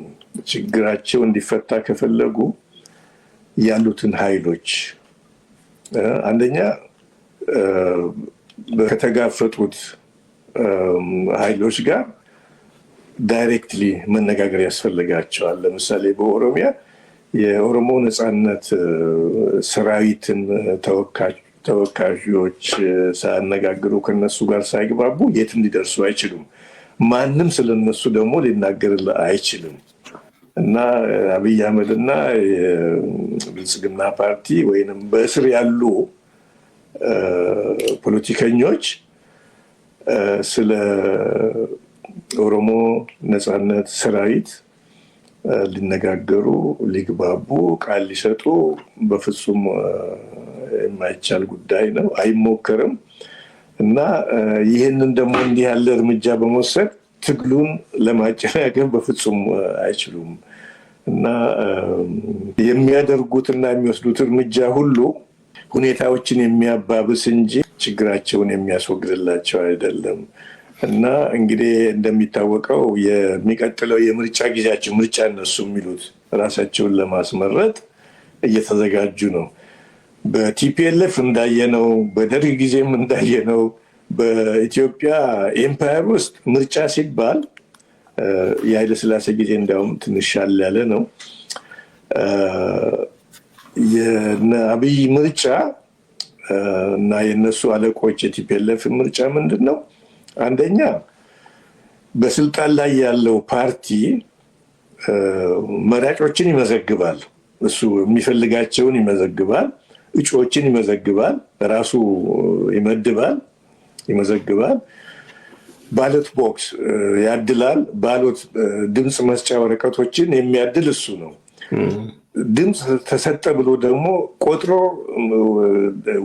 ችግራቸው እንዲፈታ ከፈለጉ ያሉትን ኃይሎች አንደኛ ከተጋፈጡት ኃይሎች ጋር ዳይሬክትሊ መነጋገር ያስፈልጋቸዋል። ለምሳሌ በኦሮሚያ የኦሮሞ ነጻነት ሰራዊትን ተወካዮች ሳያነጋግሩ ከነሱ ጋር ሳይግባቡ የት እንዲደርሱ አይችሉም። ማንም ስለነሱ ደግሞ ሊናገር አይችልም። እና አብይ አህመድ እና የብልጽግና ፓርቲ ወይንም በእስር ያሉ ፖለቲከኞች ስለ ኦሮሞ ነጻነት ሰራዊት ሊነጋገሩ፣ ሊግባቡ፣ ቃል ሊሰጡ በፍጹም የማይቻል ጉዳይ ነው። አይሞከርም። እና ይህንን ደግሞ እንዲህ ያለ እርምጃ በመውሰድ ትግሉን ለማጨናገፍ በፍጹም አይችሉም። እና የሚያደርጉትና የሚወስዱት እርምጃ ሁሉ ሁኔታዎችን የሚያባብስ እንጂ ችግራቸውን የሚያስወግድላቸው አይደለም። እና እንግዲህ እንደሚታወቀው የሚቀጥለው የምርጫ ጊዜያቸው ምርጫ እነሱ የሚሉት ራሳቸውን ለማስመረጥ እየተዘጋጁ ነው። በቲፒኤልኤፍ እንዳየነው፣ በደርግ ጊዜም እንዳየነው በኢትዮጵያ ኤምፓየር ውስጥ ምርጫ ሲባል የኃይለ ሥላሴ ጊዜ እንዲያውም ትንሽ ሻል ያለ ነው። የአብይ ምርጫ እና የነሱ አለቆች የቲፒኤልኤፍ ምርጫ ምንድን ነው? አንደኛ በስልጣን ላይ ያለው ፓርቲ መራጮችን ይመዘግባል። እሱ የሚፈልጋቸውን ይመዘግባል፣ እጩዎችን ይመዘግባል፣ ራሱ ይመድባል፣ ይመዘግባል። ባሎት ቦክስ ያድላል። ባሎት ድምፅ መስጫ ወረቀቶችን የሚያድል እሱ ነው። ድምፅ ተሰጠ ብሎ ደግሞ ቆጥሮ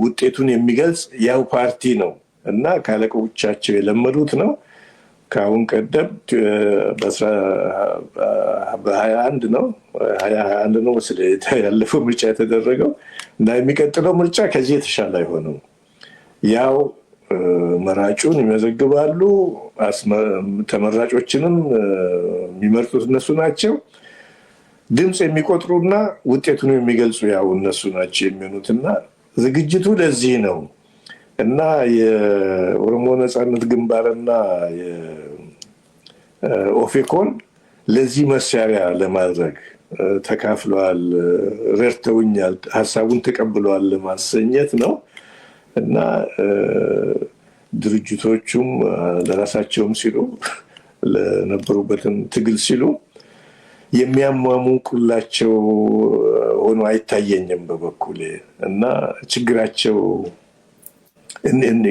ውጤቱን የሚገልጽ ያው ፓርቲ ነው እና ከአለቆቻቸው የለመዱት ነው። ከአሁን ቀደም በ21 ነው 21 ነው ያለፈው ምርጫ የተደረገው እና የሚቀጥለው ምርጫ ከዚህ የተሻለ አይሆንም። ያው መራጩን ይመዘግባሉ፣ ተመራጮችንም የሚመርጡት እነሱ ናቸው። ድምፅ የሚቆጥሩና ውጤቱን የሚገልጹ ያው እነሱ ናቸው የሚሆኑትና ዝግጅቱ ለዚህ ነው። እና የኦሮሞ ነጻነት ግንባርና የኦፌኮን ለዚህ መሳሪያ ለማድረግ ተካፍለዋል፣ ረድተውኛል፣ ሀሳቡን ተቀብለዋል ለማሰኘት ነው። እና ድርጅቶቹም ለራሳቸውም ሲሉ ለነበሩበትም ትግል ሲሉ የሚያሟሙቁላቸው ሆኖ አይታየኝም በበኩሌ። እና ችግራቸው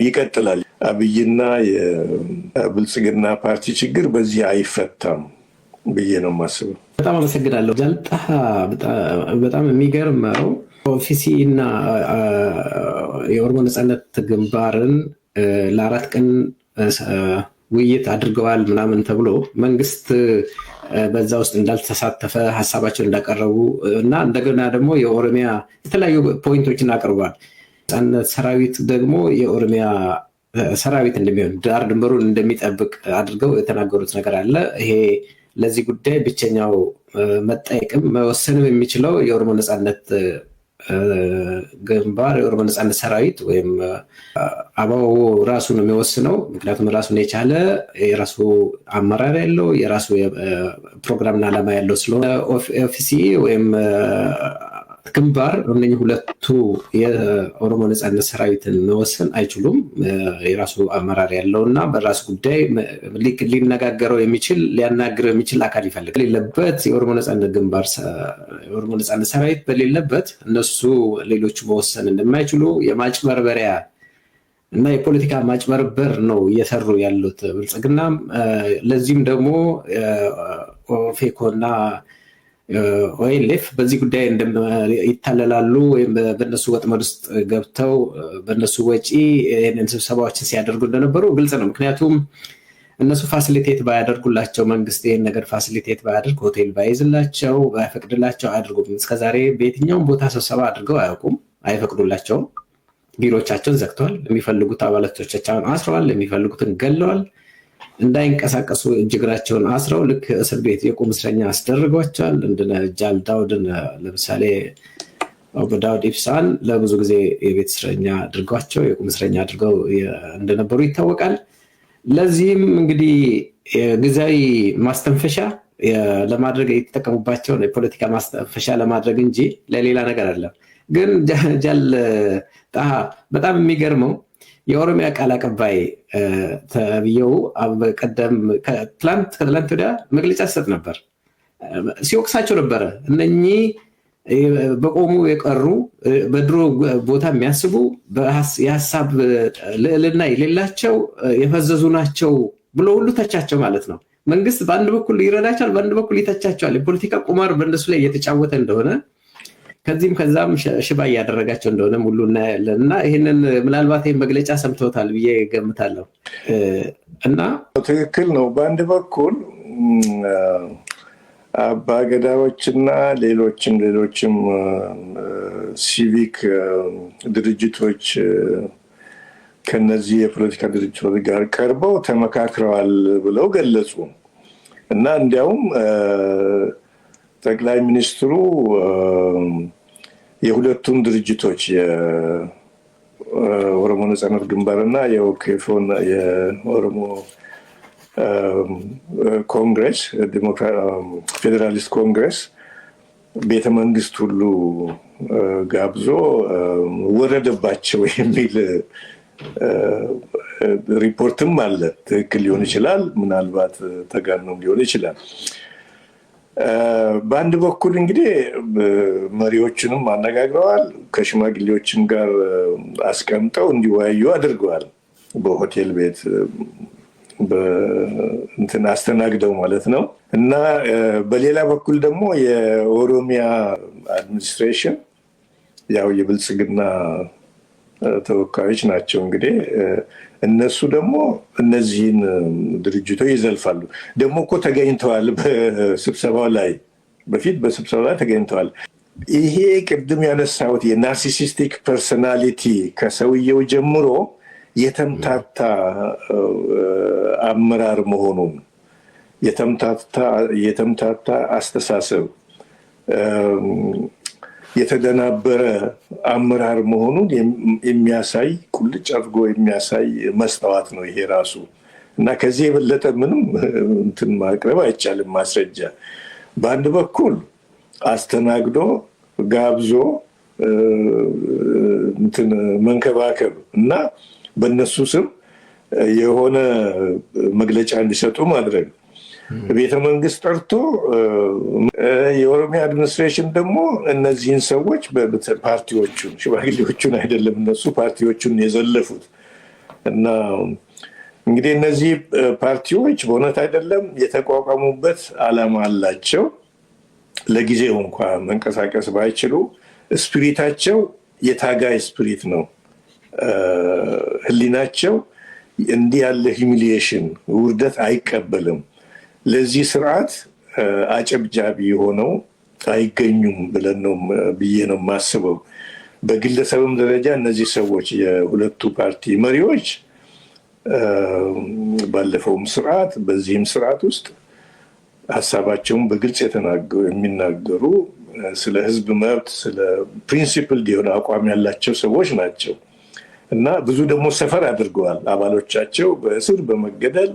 ይቀጥላል። አብይና የብልጽግና ፓርቲ ችግር በዚህ አይፈታም ብዬ ነው የማስበው። በጣም አመሰግናለሁ ጃልጣ። በጣም የሚገርመው ኦፊሲ እና የኦሮሞ ነጻነት ግንባርን ለ4 ቀን ውይይት አድርገዋል ምናምን ተብሎ መንግስት በዛ ውስጥ እንዳልተሳተፈ ሀሳባቸውን እንዳቀረቡ እና እንደገና ደግሞ የኦሮሚያ የተለያዩ ፖይንቶችን አቅርቧል። ነጻነት ሰራዊት ደግሞ የኦሮሚያ ሰራዊት እንደሚሆን ዳር ድንበሩን እንደሚጠብቅ አድርገው የተናገሩት ነገር አለ። ይሄ ለዚህ ጉዳይ ብቸኛው መጠየቅም መወሰንም የሚችለው የኦሮሞ ነጻነት ግንባር የኦሮሞ ነጻነት ሰራዊት ወይም አባው ራሱ ነው የሚወስነው። ምክንያቱም ራሱን የቻለ የራሱ አመራር ያለው የራሱ ፕሮግራምና ዓላማ ያለው ስለሆነ ኦፊሲ ወይም ግንባር እነኚህ ሁለቱ የኦሮሞ ነጻነት ሰራዊትን መወሰን አይችሉም። የራሱ አመራር ያለውና በራሱ ጉዳይ ሊነጋገረው የሚችል ሊያናግረው የሚችል አካል ይፈልጋል። የሌለበት የኦሮሞ ነጻነት ግንባር የኦሮሞ ነጻነት ሰራዊት በሌለበት እነሱ ሌሎቹ መወሰን እንደማይችሉ የማጭበርበሪያ እና የፖለቲካ ማጭበርበር ነው እየሰሩ ያሉት ብልጽግናም። ለዚህም ደግሞ ኦፌኮና ኦኤልኤፍ በዚህ ጉዳይ ይታለላሉ ወይም በእነሱ ወጥመድ ውስጥ ገብተው በእነሱ ወጪ ይህንን ስብሰባዎችን ሲያደርጉ እንደነበሩ ግልጽ ነው። ምክንያቱም እነሱ ፋሲሊቴት ባያደርጉላቸው፣ መንግስት ይህን ነገር ፋሲሊቴት ባያደርግ፣ ሆቴል ባይዝላቸው፣ ባይፈቅድላቸው አያደርጉም። እስከዛሬ በየትኛውም ቦታ ስብሰባ አድርገው አያውቁም፣ አይፈቅዱላቸውም። ቢሮቻቸውን ዘግተዋል። የሚፈልጉት አባላቶቻቸውን አስረዋል፣ የሚፈልጉትን ገለዋል። እንዳይንቀሳቀሱ እጅግራቸውን አስረው ልክ እስር ቤት የቁም እስረኛ አስደርጓቸዋል። እንደነ ጃል ዳውድን ለምሳሌ ዳውድ ኢብሳን ለብዙ ጊዜ የቤት እስረኛ አድርጓቸው የቁም እስረኛ አድርገው እንደነበሩ ይታወቃል። ለዚህም እንግዲህ ጊዜያዊ ማስተንፈሻ ለማድረግ የተጠቀሙባቸውን የፖለቲካ ማስተንፈሻ ለማድረግ እንጂ ለሌላ ነገር አይደለም። ግን ጃል ጣሃ በጣም የሚገርመው የኦሮሚያ ቃል አቀባይ ተብዬው ቀደም ከትላንት ወዲያ መግለጫ ሲሰጥ ነበር፣ ሲወቅሳቸው ነበረ። እነኚህ በቆሙ የቀሩ በድሮ ቦታ የሚያስቡ የሀሳብ ልዕልና የሌላቸው የፈዘዙ ናቸው ብሎ ሁሉ ተቻቸው ማለት ነው። መንግስት በአንድ በኩል ይረዳቸዋል፣ በአንድ በኩል ይተቻቸዋል። የፖለቲካ ቁማር በእነሱ ላይ እየተጫወተ እንደሆነ ከዚህም ከዛም ሽባ እያደረጋቸው እንደሆነ ሁሉ እናያለን። እና ይህንን ምናልባት ይህን መግለጫ ሰምተውታል ብዬ ገምታለሁ። እና ትክክል ነው። በአንድ በኩል አባገዳዎችና ሌሎችም ሲቪክ ድርጅቶች ከነዚህ የፖለቲካ ድርጅቶች ጋር ቀርበው ተመካክረዋል ብለው ገለጹ። እና እንዲያውም ጠቅላይ ሚኒስትሩ የሁለቱም ድርጅቶች የኦሮሞ ነጻነት ግንባርና የኦኬፎን የኦሮሞ ኮንግረስ ፌዴራሊስት ኮንግረስ ቤተመንግስት ሁሉ ጋብዞ ወረደባቸው የሚል ሪፖርትም አለ። ትክክል ሊሆን ይችላል፣ ምናልባት ተጋኖም ሊሆን ይችላል። በአንድ በኩል እንግዲህ መሪዎችንም አነጋግረዋል፣ ከሽማግሌዎችም ጋር አስቀምጠው እንዲወያዩ አድርገዋል። በሆቴል ቤት እንትን አስተናግደው ማለት ነው። እና በሌላ በኩል ደግሞ የኦሮሚያ አድሚኒስትሬሽን ያው የብልጽግና ተወካዮች ናቸው እንግዲህ እነሱ ደግሞ እነዚህን ድርጅቶች ይዘልፋሉ። ደግሞ እኮ ተገኝተዋል በስብሰባው ላይ ተገኝተዋል። ይሄ ቅድም ያነሳሁት የናርሲሲስቲክ ፐርሶናሊቲ ከሰውየው ጀምሮ የተምታታ አመራር መሆኑን የተምታታ አስተሳሰብ የተደናበረ አመራር መሆኑን የሚያሳይ ቁልጭ አድርጎ የሚያሳይ መስታወት ነው ይሄ ራሱ። እና ከዚህ የበለጠ ምንም እንትን ማቅረብ አይቻልም ማስረጃ። በአንድ በኩል አስተናግዶ ጋብዞ እንትን መንከባከብ እና በእነሱ ስም የሆነ መግለጫ እንዲሰጡ ማድረግ፣ ቤተ መንግስት ጠርቶ የኦሮሚያ አድሚኒስትሬሽን ደግሞ እነዚህን ሰዎች ፓርቲዎቹን ሽማግሌዎቹን አይደለም እነሱ ፓርቲዎቹን የዘለፉት። እና እንግዲህ እነዚህ ፓርቲዎች በእውነት አይደለም የተቋቋሙበት ዓላማ አላቸው። ለጊዜው እንኳ መንቀሳቀስ ባይችሉ ስፒሪታቸው የታጋይ ስፒሪት ነው። ህሊናቸው እንዲህ ያለ ሂሚሊዬሽን ውርደት አይቀበልም። ለዚህ ስርዓት አጨብጫቢ ሆነው አይገኙም ብዬ ነው የማስበው። በግለሰብም ደረጃ እነዚህ ሰዎች የሁለቱ ፓርቲ መሪዎች ባለፈውም ስርዓት በዚህም ስርዓት ውስጥ ሀሳባቸውን በግልጽ የሚናገሩ ስለ ህዝብ መብት ስለ ፕሪንሲፕል የሆነ አቋም ያላቸው ሰዎች ናቸው። እና ብዙ ደግሞ ሰፈር አድርገዋል። አባሎቻቸው በእስር በመገደል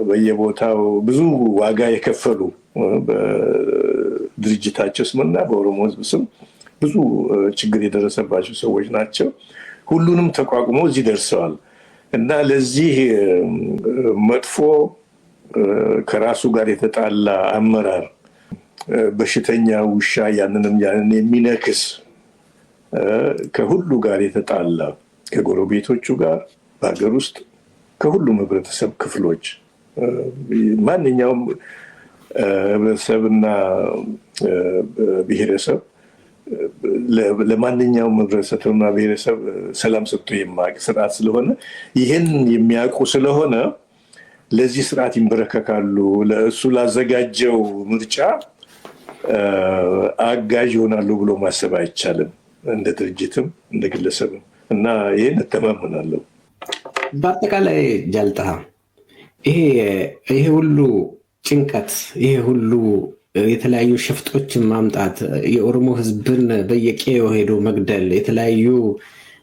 በየቦታው ብዙ ዋጋ የከፈሉ በድርጅታቸው ስምና በኦሮሞ ህዝብ ስም ብዙ ችግር የደረሰባቸው ሰዎች ናቸው። ሁሉንም ተቋቁመው እዚህ ደርሰዋል እና ለዚህ መጥፎ ከራሱ ጋር የተጣላ አመራር በሽተኛ ውሻ ያንን የሚነክስ ከሁሉ ጋር የተጣላ ከጎረቤቶቹ ጋር በሀገር ውስጥ ከሁሉም ህብረተሰብ ክፍሎች ማንኛውም ህብረተሰብና ብሔረሰብ ለማንኛውም ህብረተሰብና ብሔረሰብ ሰላም ሰጥቶ የማያውቅ ስርዓት ስለሆነ ይህን የሚያውቁ ስለሆነ ለዚህ ስርዓት ይንበረከካሉ። ለእሱ ላዘጋጀው ምርጫ አጋዥ ይሆናሉ ብሎ ማሰብ አይቻልም፣ እንደ ድርጅትም እንደ ግለሰብም እና ይህን እተማመናለሁ። በአጠቃላይ ጃልጣ ይሄ ሁሉ ጭንቀት፣ ይሄ ሁሉ የተለያዩ ሽፍጦችን ማምጣት፣ የኦሮሞ ህዝብን በየቀየው ሄዶ መግደል፣ የተለያዩ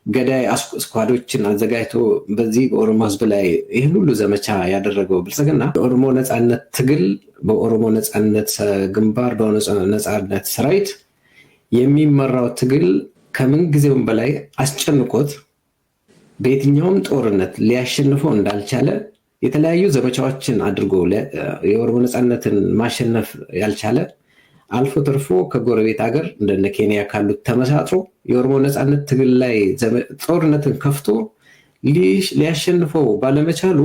ገዳይ ስኳዶችን አዘጋጅቶ በዚህ በኦሮሞ ህዝብ ላይ ይህን ሁሉ ዘመቻ ያደረገው ብልጽግና የኦሮሞ ነፃነት ትግል በኦሮሞ ነፃነት ግንባር በነፃነት ሰራዊት የሚመራው ትግል ከምን ጊዜውም በላይ አስጨንቆት በየትኛውም ጦርነት ሊያሸንፈው እንዳልቻለ የተለያዩ ዘመቻዎችን አድርጎ የኦሮሞ ነፃነትን ማሸነፍ ያልቻለ አልፎ ተርፎ ከጎረቤት ሀገር እንደነ ኬንያ ካሉት ተመሳጥሮ የኦሮሞ ነፃነት ትግል ላይ ጦርነትን ከፍቶ ሊያሸንፈው ባለመቻሉ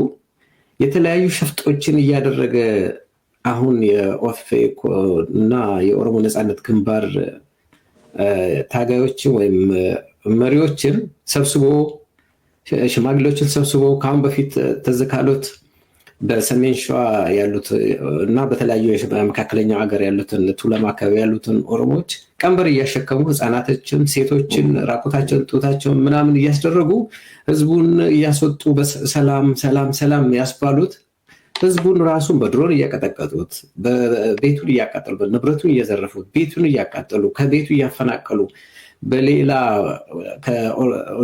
የተለያዩ ሽፍጦችን እያደረገ አሁን የኦፌኮ እና የኦሮሞ ነፃነት ግንባር ታጋዮችን ወይም መሪዎችን ሰብስቦ ሽማግሌዎችን ሰብስቦ ከአሁን በፊት ተዘካሉት በሰሜን ሸዋ ያሉት እና በተለያዩ መካከለኛው ሀገር ያሉትን ቱለማ አካባቢ ያሉትን ኦሮሞዎች ቀንበር እያሸከሙ ህፃናቶችን፣ ሴቶችን ራቁታቸውን ጡታቸውን ምናምን እያስደረጉ ህዝቡን እያስወጡ በሰላም ሰላም ሰላም ያስባሉት ህዝቡን ራሱን በድሮን እያቀጠቀጡት፣ ቤቱን እያቃጠሉ፣ ንብረቱን እየዘረፉት፣ ቤቱን እያቃጠሉ፣ ከቤቱ እያፈናቀሉ በሌላ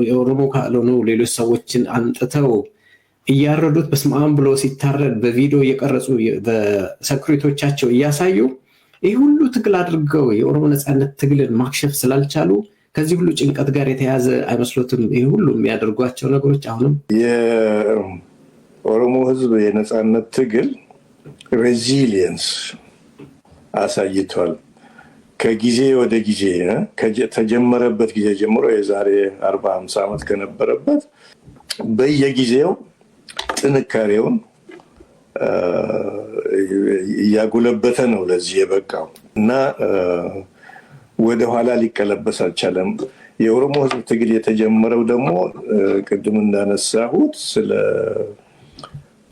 የኦሮሞ ካልሆኑ ሌሎች ሰዎችን አንጥተው እያረዱት በስማም ብሎ ሲታረድ በቪዲዮ እየቀረጹ በሰክሪቶቻቸው እያሳዩ ይህ ሁሉ ትግል አድርገው የኦሮሞ ነፃነት ትግልን ማክሸፍ ስላልቻሉ ከዚህ ሁሉ ጭንቀት ጋር የተያዘ አይመስሎትም? ይህ ሁሉ የሚያደርጓቸው ነገሮች አሁንም የኦሮሞ ህዝብ የነፃነት ትግል ሬዚሊየንስ አሳይቷል። ከጊዜ ወደ ጊዜ ከተጀመረበት ጊዜ ጀምሮ የዛሬ 40-50 ዓመት ከነበረበት በየጊዜው ጥንካሬውን እያጎለበተ ነው ለዚህ የበቃው እና ወደኋላ ሊቀለበስ አልቻለም። የኦሮሞ ህዝብ ትግል የተጀመረው ደግሞ ቅድም እንዳነሳሁት ስለ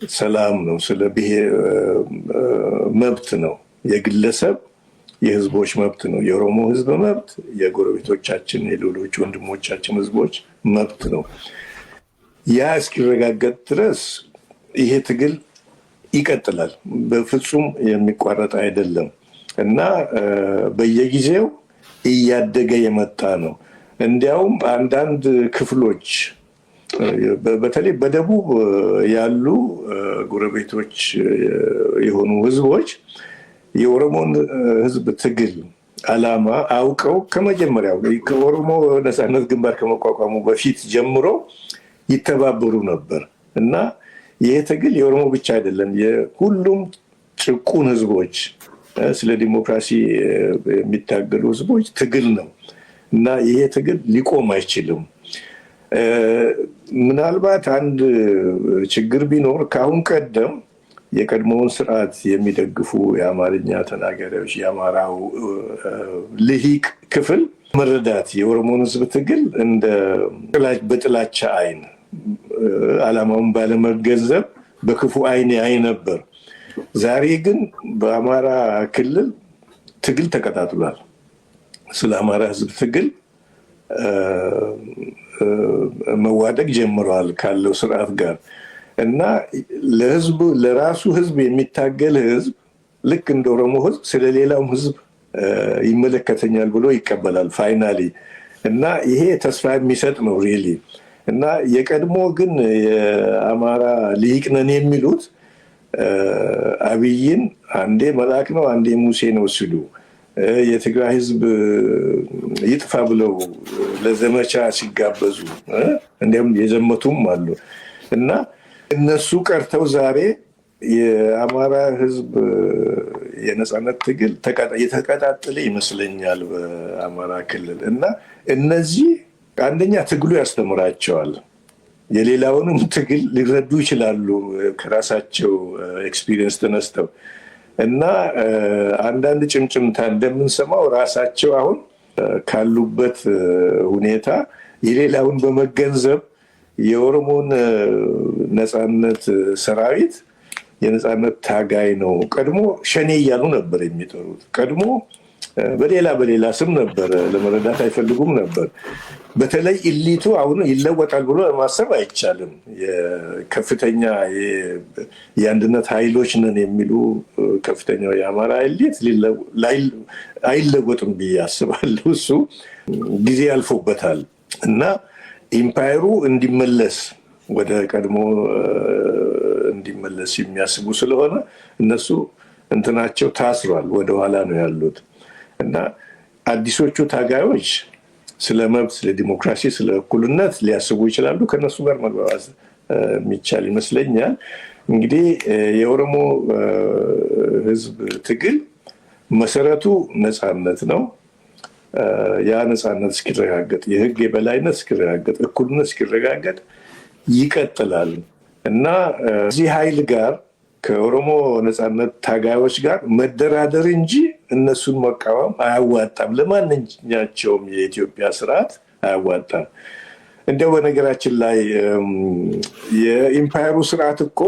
ሰላም ነው፣ ስለ ብሔር መብት ነው፣ የግለሰብ የህዝቦች መብት ነው። የኦሮሞ ህዝብ መብት የጎረቤቶቻችን የሌሎች ወንድሞቻችን ህዝቦች መብት ነው። ያ እስኪረጋገጥ ድረስ ይሄ ትግል ይቀጥላል፣ በፍጹም የሚቋረጥ አይደለም እና በየጊዜው እያደገ የመጣ ነው። እንዲያውም አንዳንድ ክፍሎች በተለይ በደቡብ ያሉ ጎረቤቶች የሆኑ ህዝቦች የኦሮሞን ህዝብ ትግል ዓላማ አውቀው ከመጀመሪያው ከኦሮሞ ነፃነት ግንባር ከመቋቋሙ በፊት ጀምሮ ይተባበሩ ነበር እና ይሄ ትግል የኦሮሞ ብቻ አይደለም፣ የሁሉም ጭቁን ህዝቦች ስለ ዲሞክራሲ የሚታገሉ ህዝቦች ትግል ነው እና ይሄ ትግል ሊቆም አይችልም። ምናልባት አንድ ችግር ቢኖር ከአሁን ቀደም የቀድሞውን ስርዓት የሚደግፉ የአማርኛ ተናጋሪዎች የአማራው ልሂቅ ክፍል መረዳት የኦሮሞን ህዝብ ትግል እንደ በጥላቻ አይን ዓላማውን ባለመገንዘብ በክፉ አይን ያይ ነበር። ዛሬ ግን በአማራ ክልል ትግል ተቀጣጥሏል። ስለ አማራ ህዝብ ትግል መዋደቅ ጀምረዋል ካለው ስርዓት ጋር እና ለህዝቡ ለራሱ ህዝብ የሚታገል ህዝብ ልክ እንደ ኦሮሞ ህዝብ ስለሌላውም ህዝብ ይመለከተኛል ብሎ ይቀበላል ፋይናሊ እና ይሄ ተስፋ የሚሰጥ ነው ሪሊ። እና የቀድሞ ግን የአማራ ልሂቅ ነን የሚሉት አብይን አንዴ መልአክ ነው አንዴ ሙሴ ነው ሲሉ የትግራይ ህዝብ ይጥፋ ብለው ለዘመቻ ሲጋበዙ እንዲያውም የዘመቱም አሉ እና እነሱ ቀርተው ዛሬ የአማራ ህዝብ የነጻነት ትግል የተቀጣጠለ ይመስለኛል በአማራ ክልል እና እነዚህ አንደኛ ትግሉ ያስተምራቸዋል። የሌላውንም ትግል ሊረዱ ይችላሉ ከራሳቸው ኤክስፒሪየንስ ተነስተው እና አንዳንድ ጭምጭምታ እንደምንሰማው ራሳቸው አሁን ካሉበት ሁኔታ የሌላውን በመገንዘብ የኦሮሞን ነጻነት ሰራዊት የነጻነት ታጋይ ነው ቀድሞ ሸኔ እያሉ ነበር የሚጠሩት። ቀድሞ በሌላ ስም ነበር፣ ለመረዳት አይፈልጉም ነበር። በተለይ ኢሊቱ አሁን ይለወጣል ብሎ ማሰብ አይቻልም። ከፍተኛ የአንድነት ኃይሎች ነን የሚሉ ከፍተኛው የአማራ ኢሊት አይለወጥም ብዬ አስባለሁ። እሱ ጊዜ ያልፎበታል እና ኢምፓየሩ እንዲመለስ ወደ ቀድሞ እንዲመለስ የሚያስቡ ስለሆነ እነሱ እንትናቸው ታስሯል፣ ወደኋላ ነው ያሉት እና አዲሶቹ ታጋዮች ስለ መብት፣ ስለ ዲሞክራሲ፣ ስለ እኩልነት ሊያስቡ ይችላሉ። ከነሱ ጋር መግባባት የሚቻል ይመስለኛል። እንግዲህ የኦሮሞ ህዝብ ትግል መሰረቱ ነጻነት ነው። ያ ነጻነት እስኪረጋገጥ፣ የህግ የበላይነት እስኪረጋገጥ፣ እኩልነት እስኪረጋገጥ ይቀጥላል እና እዚህ ኃይል ጋር ከኦሮሞ ነጻነት ታጋዮች ጋር መደራደር እንጂ እነሱን መቃወም አያዋጣም። ለማንኛቸውም የኢትዮጵያ ስርዓት አያዋጣም። እንዲያው በነገራችን ላይ የኢምፓየሩ ስርዓት እኮ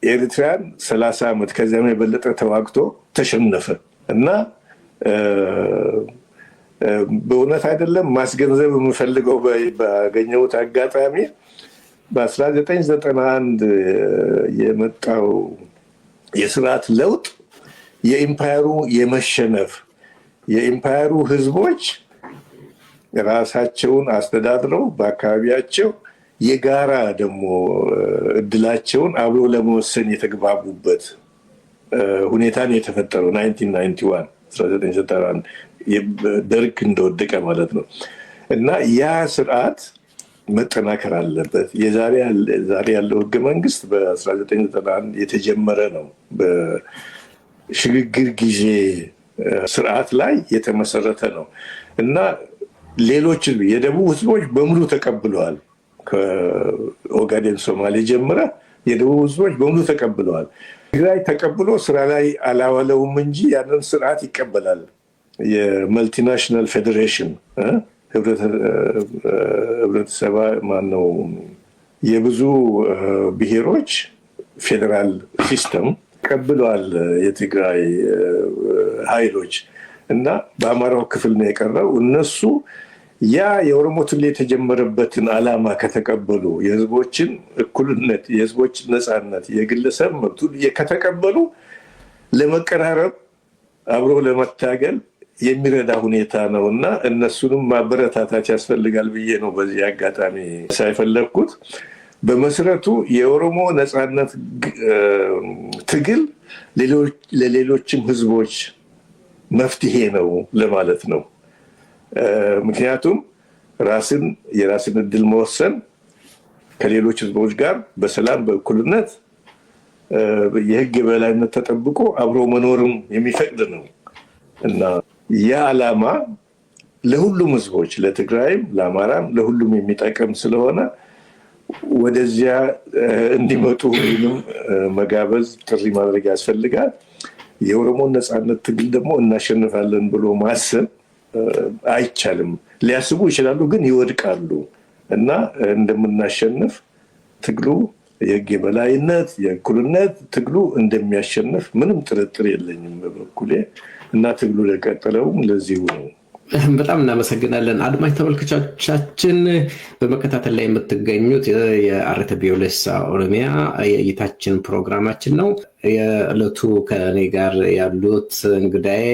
ኤርትራን 30 ዓመት ከዚያም የበለጠ ተዋግቶ ተሸነፈ እና በእውነት አይደለም ማስገንዘብ የምፈልገው ባገኘሁት አጋጣሚ በ1991 የመጣው የስርዓት ለውጥ የኢምፓየሩ የመሸነፍ የኢምፓየሩ ህዝቦች ራሳቸውን አስተዳድረው በአካባቢያቸው የጋራ ደግሞ እድላቸውን አብሮ ለመወሰን የተግባቡበት ሁኔታ ነው የተፈጠረው። 1991 ደርግ እንደወደቀ ማለት ነው እና ያ ስርዓት መጠናከር አለበት። ዛሬ ያለው ህገ መንግስት በ1991 የተጀመረ ነው። በሽግግር ጊዜ ስርዓት ላይ የተመሰረተ ነው እና ሌሎች የደቡብ ህዝቦች በሙሉ ተቀብለዋል። ከኦጋዴን ሶማሌ ጀምረ የደቡብ ህዝቦች በሙሉ ተቀብለዋል። ትግራይ ተቀብሎ ስራ ላይ አላዋለውም እንጂ ያንን ስርዓት ይቀበላል። የመልቲናሽናል ፌዴሬሽን ህብረተሰባ ማነው የብዙ ብሔሮች ፌዴራል ሲስተም ቀብለዋል የትግራይ ኃይሎች እና በአማራው ክፍል ነው የቀረው። እነሱ ያ የኦሮሞ ትግል የተጀመረበትን ዓላማ ከተቀበሉ የህዝቦችን እኩልነት፣ የህዝቦችን ነፃነት፣ የግለሰብ መብት ከተቀበሉ ለመቀራረብ አብሮ ለመታገል የሚረዳ ሁኔታ ነው እና እነሱንም ማበረታታት ያስፈልጋል ብዬ ነው በዚህ አጋጣሚ ሳይፈለግኩት። በመሰረቱ የኦሮሞ ነፃነት ትግል ለሌሎችም ህዝቦች መፍትሄ ነው ለማለት ነው። ምክንያቱም የራስን እድል መወሰን ከሌሎች ህዝቦች ጋር በሰላም በእኩልነት የህግ የበላይነት ተጠብቆ አብሮ መኖርም የሚፈቅድ ነው እና ያ ዓላማ ለሁሉም ህዝቦች ለትግራይም፣ ለአማራም፣ ለሁሉም የሚጠቅም ስለሆነ ወደዚያ እንዲመጡ ሁሉንም መጋበዝ፣ ጥሪ ማድረግ ያስፈልጋል። የኦሮሞን ነፃነት ትግል ደግሞ እናሸንፋለን ብሎ ማሰብ አይቻልም። ሊያስቡ ይችላሉ፣ ግን ይወድቃሉ እና እንደምናሸንፍ ትግሉ የህግ የበላይነት የእኩልነት ትግሉ እንደሚያሸንፍ ምንም ጥርጥር የለኝም በበኩሌ እና ትግሉ ለቀጠለውም ለዚሁ ነው። በጣም እናመሰግናለን። አድማጭ ተመልካቾቻችን በመከታተል ላይ የምትገኙት የአርትቢ ወለሳ ኦሮሚያ የእይታችን ፕሮግራማችን ነው። የዕለቱ ከኔ ጋር ያሉት እንግዳዬ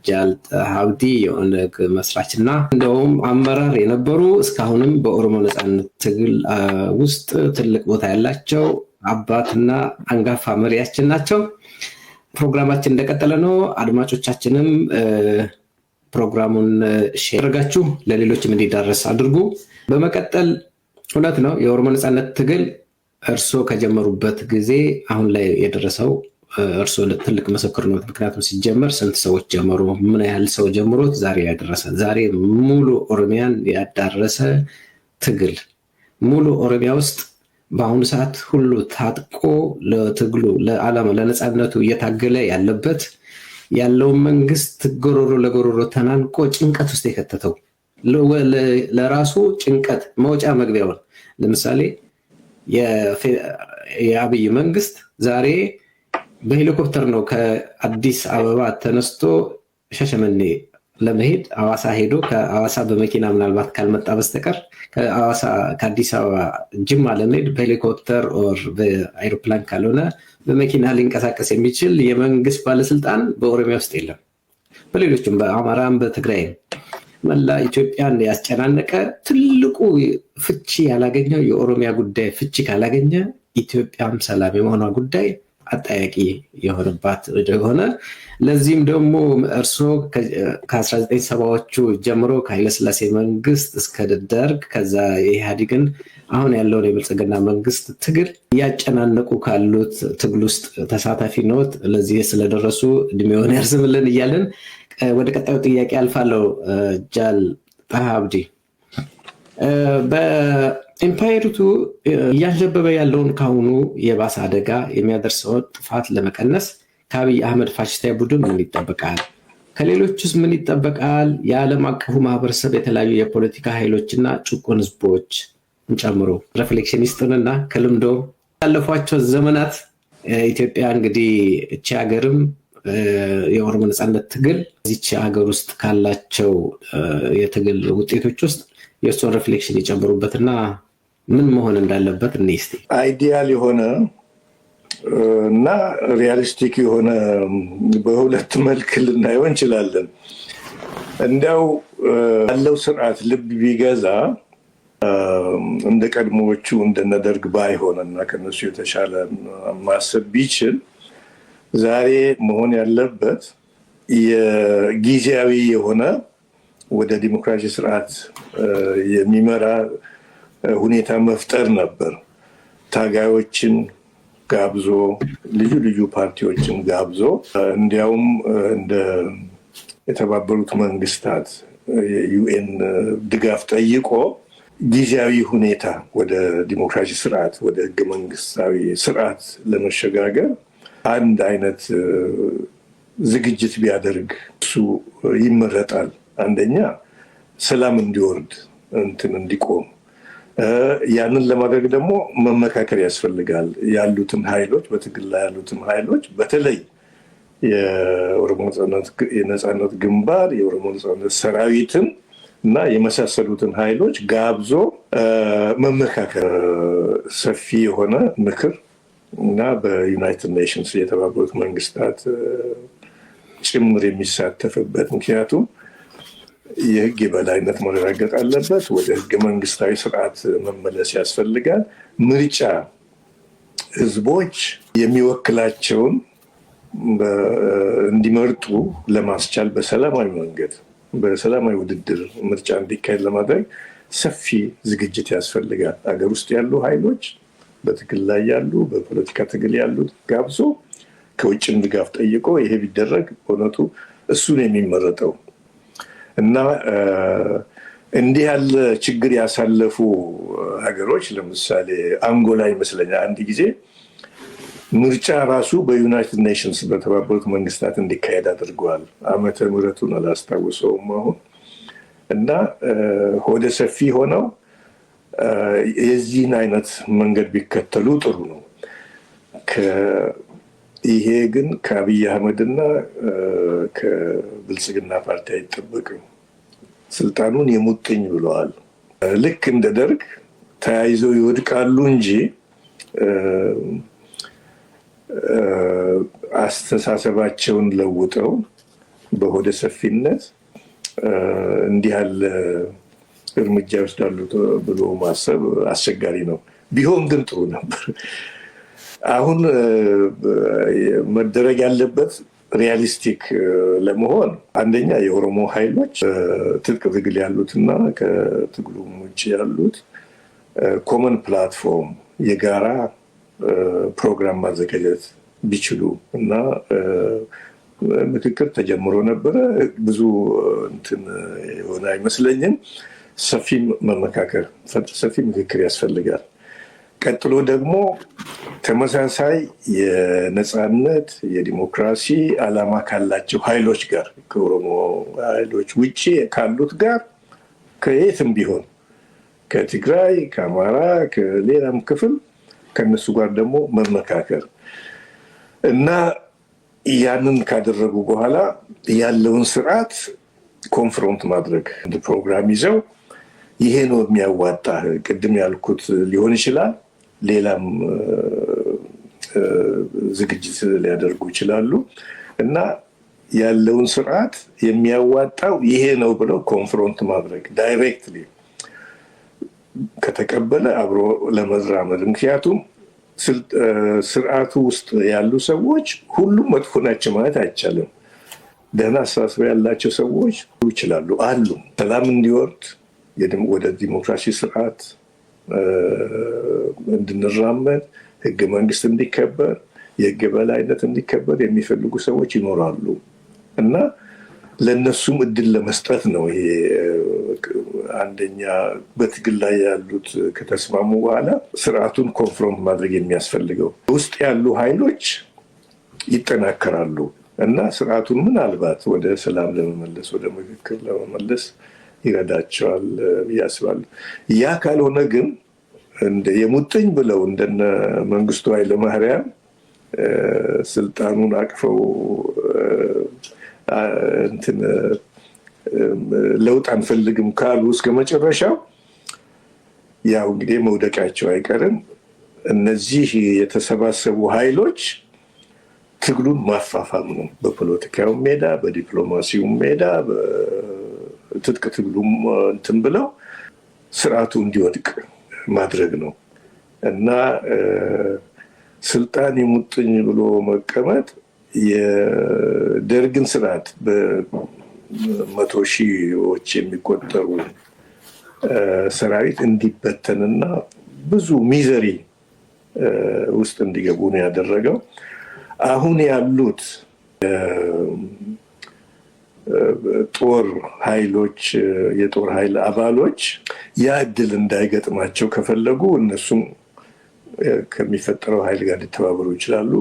ጃልጥ ሀብዲ የኦነግ መስራችና እንደውም አመራር የነበሩ እስካሁንም በኦሮሞ ነፃነት ትግል ውስጥ ትልቅ ቦታ ያላቸው አባትና አንጋፋ መሪያችን ናቸው። ፕሮግራማችን እንደቀጠለ ነው። አድማጮቻችንም ፕሮግራሙን ሼር አድርጋችሁ ለሌሎችም እንዲዳረስ አድርጉ። በመቀጠል እውነት ነው የኦሮሞ ነፃነት ትግል እርስዎ ከጀመሩበት ጊዜ አሁን ላይ የደረሰው እርስዎ ትልቅ ምስክር ነው። ምክንያቱም ሲጀመር ስንት ሰዎች ጀመሩ፣ ምን ያህል ሰው ጀምሮት ዛሬ ያደረሰ፣ ዛሬ ሙሉ ኦሮሚያን ያዳረሰ ትግል፣ ሙሉ ኦሮሚያ ውስጥ በአሁኑ ሰዓት ሁሉ ታጥቆ ለትግሉ ለዓላማ ለነፃነቱ እየታገለ ያለበት ያለውን መንግስት ጎሮሮ ለጎሮሮ ተናንቆ ጭንቀት ውስጥ የከተተው ለራሱ ጭንቀት መውጫ መግቢያውን ለምሳሌ የአብይ መንግስት ዛሬ በሄሊኮፕተር ነው ከአዲስ አበባ ተነስቶ ሻሸመኔ ለመሄድ አዋሳ ሄዶ ከአዋሳ በመኪና ምናልባት ካልመጣ በስተቀር ከአዲስ አበባ ጅማ ለመሄድ በሄሊኮፕተር ኦር በአይሮፕላን ካልሆነ በመኪና ሊንቀሳቀስ የሚችል የመንግስት ባለስልጣን በኦሮሚያ ውስጥ የለም። በሌሎችም በአማራም በትግራይም መላ ኢትዮጵያን ያስጨናነቀ ትልቁ ፍቺ ያላገኘው የኦሮሚያ ጉዳይ ፍቺ ካላገኘ ኢትዮጵያም ሰላም የመሆኗ ጉዳይ አጠያቂ የሆነባት ሆነ። ለዚህም ደግሞ እርስዎ ከ1970ዎቹ ጀምሮ ከኃይለስላሴ መንግስት እስከ ደርግ ከዛ የኢህአዴግን አሁን ያለውን የብልጽግና መንግስት ትግል እያጨናነቁ ካሉት ትግል ውስጥ ተሳታፊ ነዎት። ለዚህ ስለደረሱ እድሜውን ያርዝምልን እያለን ወደ ቀጣዩ ጥያቄ አልፋለሁ። ጃል ጣሃ አብዲ በኢምፓየሪቱ እያንዣበበ ያለውን ካሁኑ የባሰ አደጋ የሚያደርሰውን ጥፋት ለመቀነስ ከአብይ አህመድ ፋሽስታዊ ቡድን ምን ይጠበቃል? ከሌሎችስ ምን ይጠበቃል? የዓለም አቀፉ ማህበረሰብ፣ የተለያዩ የፖለቲካ ኃይሎችና ጭቁን ህዝቦች ጨምሮ ሬፍሌክሽኒስቱንና ከልምዶ ያለፏቸው ዘመናት ኢትዮጵያ እንግዲህ እቺ ሀገርም የኦሮሞ ነፃነት ትግል እዚች ሀገር ውስጥ ካላቸው የትግል ውጤቶች ውስጥ የእሱን ሪፍሌክሽን የጨምሩበትና ምን መሆን እንዳለበት እስቲ። አይዲያል የሆነ እና ሪያሊስቲክ የሆነ በሁለት መልክ ልናየው እንችላለን። እንዲያው ያለው ስርዓት ልብ ቢገዛ እንደ ቀድሞዎቹ እንደነደርግ ባይሆንና ከነሱ የተሻለ ማሰብ ቢችል ዛሬ መሆን ያለበት የጊዜያዊ የሆነ ወደ ዲሞክራሲ ስርዓት የሚመራ ሁኔታ መፍጠር ነበር። ታጋዮችን ጋብዞ ልዩ ልዩ ፓርቲዎችን ጋብዞ እንዲያውም እንደ የተባበሩት መንግስታት የዩኤን ድጋፍ ጠይቆ ጊዜያዊ ሁኔታ ወደ ዲሞክራሲ ስርዓት ወደ ህገ መንግስታዊ ስርዓት ለመሸጋገር አንድ አይነት ዝግጅት ቢያደርግ እሱ ይመረጣል። አንደኛ ሰላም እንዲወርድ እንዲቆም፣ ያንን ለማድረግ ደግሞ መመካከር ያስፈልጋል። ያሉትን ኃይሎች በትግል ላይ ያሉትን ኃይሎች በተለይ የኦሮሞ ነፃነት ግንባር፣ የኦሮሞ ነፃነት ሰራዊትን እና የመሳሰሉትን ኃይሎች ጋብዞ መመካከር፣ ሰፊ የሆነ ምክር እና በዩናይትድ ኔሽንስ የተባበሩት መንግስታት ጭምር የሚሳተፍበት፣ ምክንያቱም የህግ የበላይነት መረጋገጥ አለበት። ወደ ህገ መንግስታዊ ስርዓት መመለስ ያስፈልጋል። ምርጫ ህዝቦች የሚወክላቸውን እንዲመርጡ ለማስቻል በሰላማዊ መንገድ በሰላማዊ ውድድር ምርጫ እንዲካሄድ ለማድረግ ሰፊ ዝግጅት ያስፈልጋል። ሀገር ውስጥ ያሉ ኃይሎች፣ በትግል ላይ ያሉ፣ በፖለቲካ ትግል ያሉት ጋብዞ ከውጭም ድጋፍ ጠይቆ ይሄ ቢደረግ በእውነቱ እሱን የሚመረጠው እና እንዲህ ያለ ችግር ያሳለፉ ሀገሮች ለምሳሌ አንጎላ ይመስለኛል አንድ ጊዜ ምርጫ ራሱ በዩናይትድ ኔሽንስ በተባበሩት መንግስታት እንዲካሄድ አድርገዋል። ዓመተ ምህረቱን አላስታውሰውም አሁን። እና ሆደ ሰፊ ሆነው የዚህን አይነት መንገድ ቢከተሉ ጥሩ ነው። ይሄ ግን ከአብይ አህመድና ከብልጽግና ፓርቲ አይጠበቅም። ስልጣኑን የሙጥኝ ብለዋል። ልክ እንደ ደርግ ተያይዘው ይወድቃሉ እንጂ አስተሳሰባቸውን ለውጠው በሆደ ሰፊነት እንዲህ ያለ እርምጃ ይወስዳሉ ብሎ ማሰብ አስቸጋሪ ነው። ቢሆን ግን ጥሩ ነበር። አሁን መደረግ ያለበት ሪያሊስቲክ ለመሆን አንደኛ የኦሮሞ ኃይሎች ትጥቅ ትግል ያሉትና ከትግሉም ውጭ ያሉት ኮመን ፕላትፎርም የጋራ ፕሮግራም ማዘጋጀት ቢችሉ እና ምክክር ተጀምሮ ነበረ። ብዙ እንትን የሆነ አይመስለኝም። ሰፊ መመካከር፣ ሰፊ ምክክር ያስፈልጋል። ቀጥሎ ደግሞ ተመሳሳይ የነፃነት የዲሞክራሲ ዓላማ ካላቸው ኃይሎች ጋር ከኦሮሞ ኃይሎች ውጭ ካሉት ጋር ከየትም ቢሆን ከትግራይ፣ ከአማራ፣ ከሌላም ክፍል ከነሱ ጋር ደግሞ መመካከር እና ያንን ካደረጉ በኋላ ያለውን ስርዓት ኮንፍሮንት ማድረግ ፕሮግራም ይዘው ይሄ ነው የሚያዋጣ ቅድም ያልኩት ሊሆን ይችላል። ሌላም ዝግጅት ሊያደርጉ ይችላሉ እና ያለውን ስርዓት የሚያዋጣው ይሄ ነው ብለው ኮንፍሮንት ማድረግ ዳይሬክትሊ ከተቀበለ አብሮ ለመዝራመድ። ምክንያቱም ስርዓቱ ውስጥ ያሉ ሰዎች ሁሉም መጥፎ ናቸው ማለት አይቻልም። ደህና አስተሳሰብ ያላቸው ሰዎች ይችላሉ አሉ። ሰላም እንዲወርድ ወደ ዲሞክራሲ ስርዓት እንድንራመድ ህገ መንግስት እንዲከበር የህግ በላይነት እንዲከበር የሚፈልጉ ሰዎች ይኖራሉ እና ለነሱም እድል ለመስጠት ነው። ይሄ አንደኛ በትግል ላይ ያሉት ከተስማሙ በኋላ ስርዓቱን ኮንፍሮንት ማድረግ የሚያስፈልገው ውስጥ ያሉ ኃይሎች ይጠናከራሉ እና ስርዓቱን ምናልባት ወደ ሰላም ለመመለስ ወደ ምክክር ለመመለስ ይረዳቸዋል ያስባሉ። ያ ካልሆነ ግን የሙጥኝ ብለው እንደነ መንግስቱ ኃይለማርያም ስልጣኑን አቅፈው እንትን ለውጥ አንፈልግም ካሉ እስከ መጨረሻው ያው እንግዲህ መውደቃቸው አይቀርም። እነዚህ የተሰባሰቡ ኃይሎች ትግሉን ማፋፋም ነው። በፖለቲካው ሜዳ፣ በዲፕሎማሲው ሜዳ፣ በትጥቅ ትግሉም እንትን ብለው ስርዓቱ እንዲወድቅ ማድረግ ነው እና ስልጣን የሙጥኝ ብሎ መቀመጥ የደርግን ስርዓት በመቶ ሺዎች የሚቆጠሩ ሰራዊት እንዲበተንና ብዙ ሚዘሪ ውስጥ እንዲገቡ ነው ያደረገው። አሁን ያሉት ጦር ኃይሎች የጦር ኃይል አባሎች ያ እድል እንዳይገጥማቸው ከፈለጉ እነሱም ከሚፈጠረው ኃይል ጋር ሊተባበሩ ይችላሉ።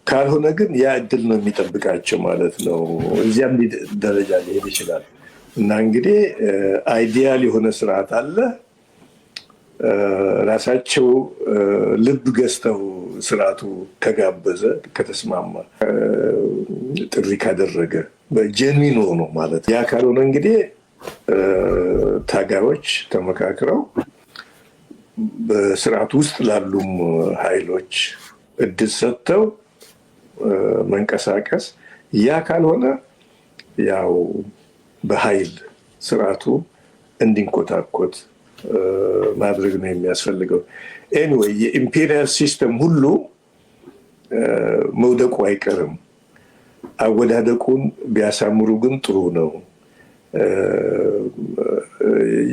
ካልሆነ ግን ያ እድል ነው የሚጠብቃቸው ማለት ነው። እዚያም ደረጃ ሊሄድ ይችላል እና እንግዲህ አይዲያል የሆነ ስርዓት አለ። ራሳቸው ልብ ገዝተው ስርዓቱ ከጋበዘ ከተስማማ ጥሪ ካደረገ በጀንዊን ሆኖ ማለት ያ ካልሆነ እንግዲህ ታጋዮች ተመካክረው በስርዓቱ ውስጥ ላሉም ኃይሎች እድል ሰጥተው መንቀሳቀስ። ያ ካልሆነ ያው በኃይል ስርዓቱ እንዲንኮታኮት ማድረግ ነው የሚያስፈልገው። ኤኒዌይ የኢምፔሪያል ሲስተም ሁሉ መውደቁ አይቀርም። አወዳደቁን ቢያሳምሩ ግን ጥሩ ነው።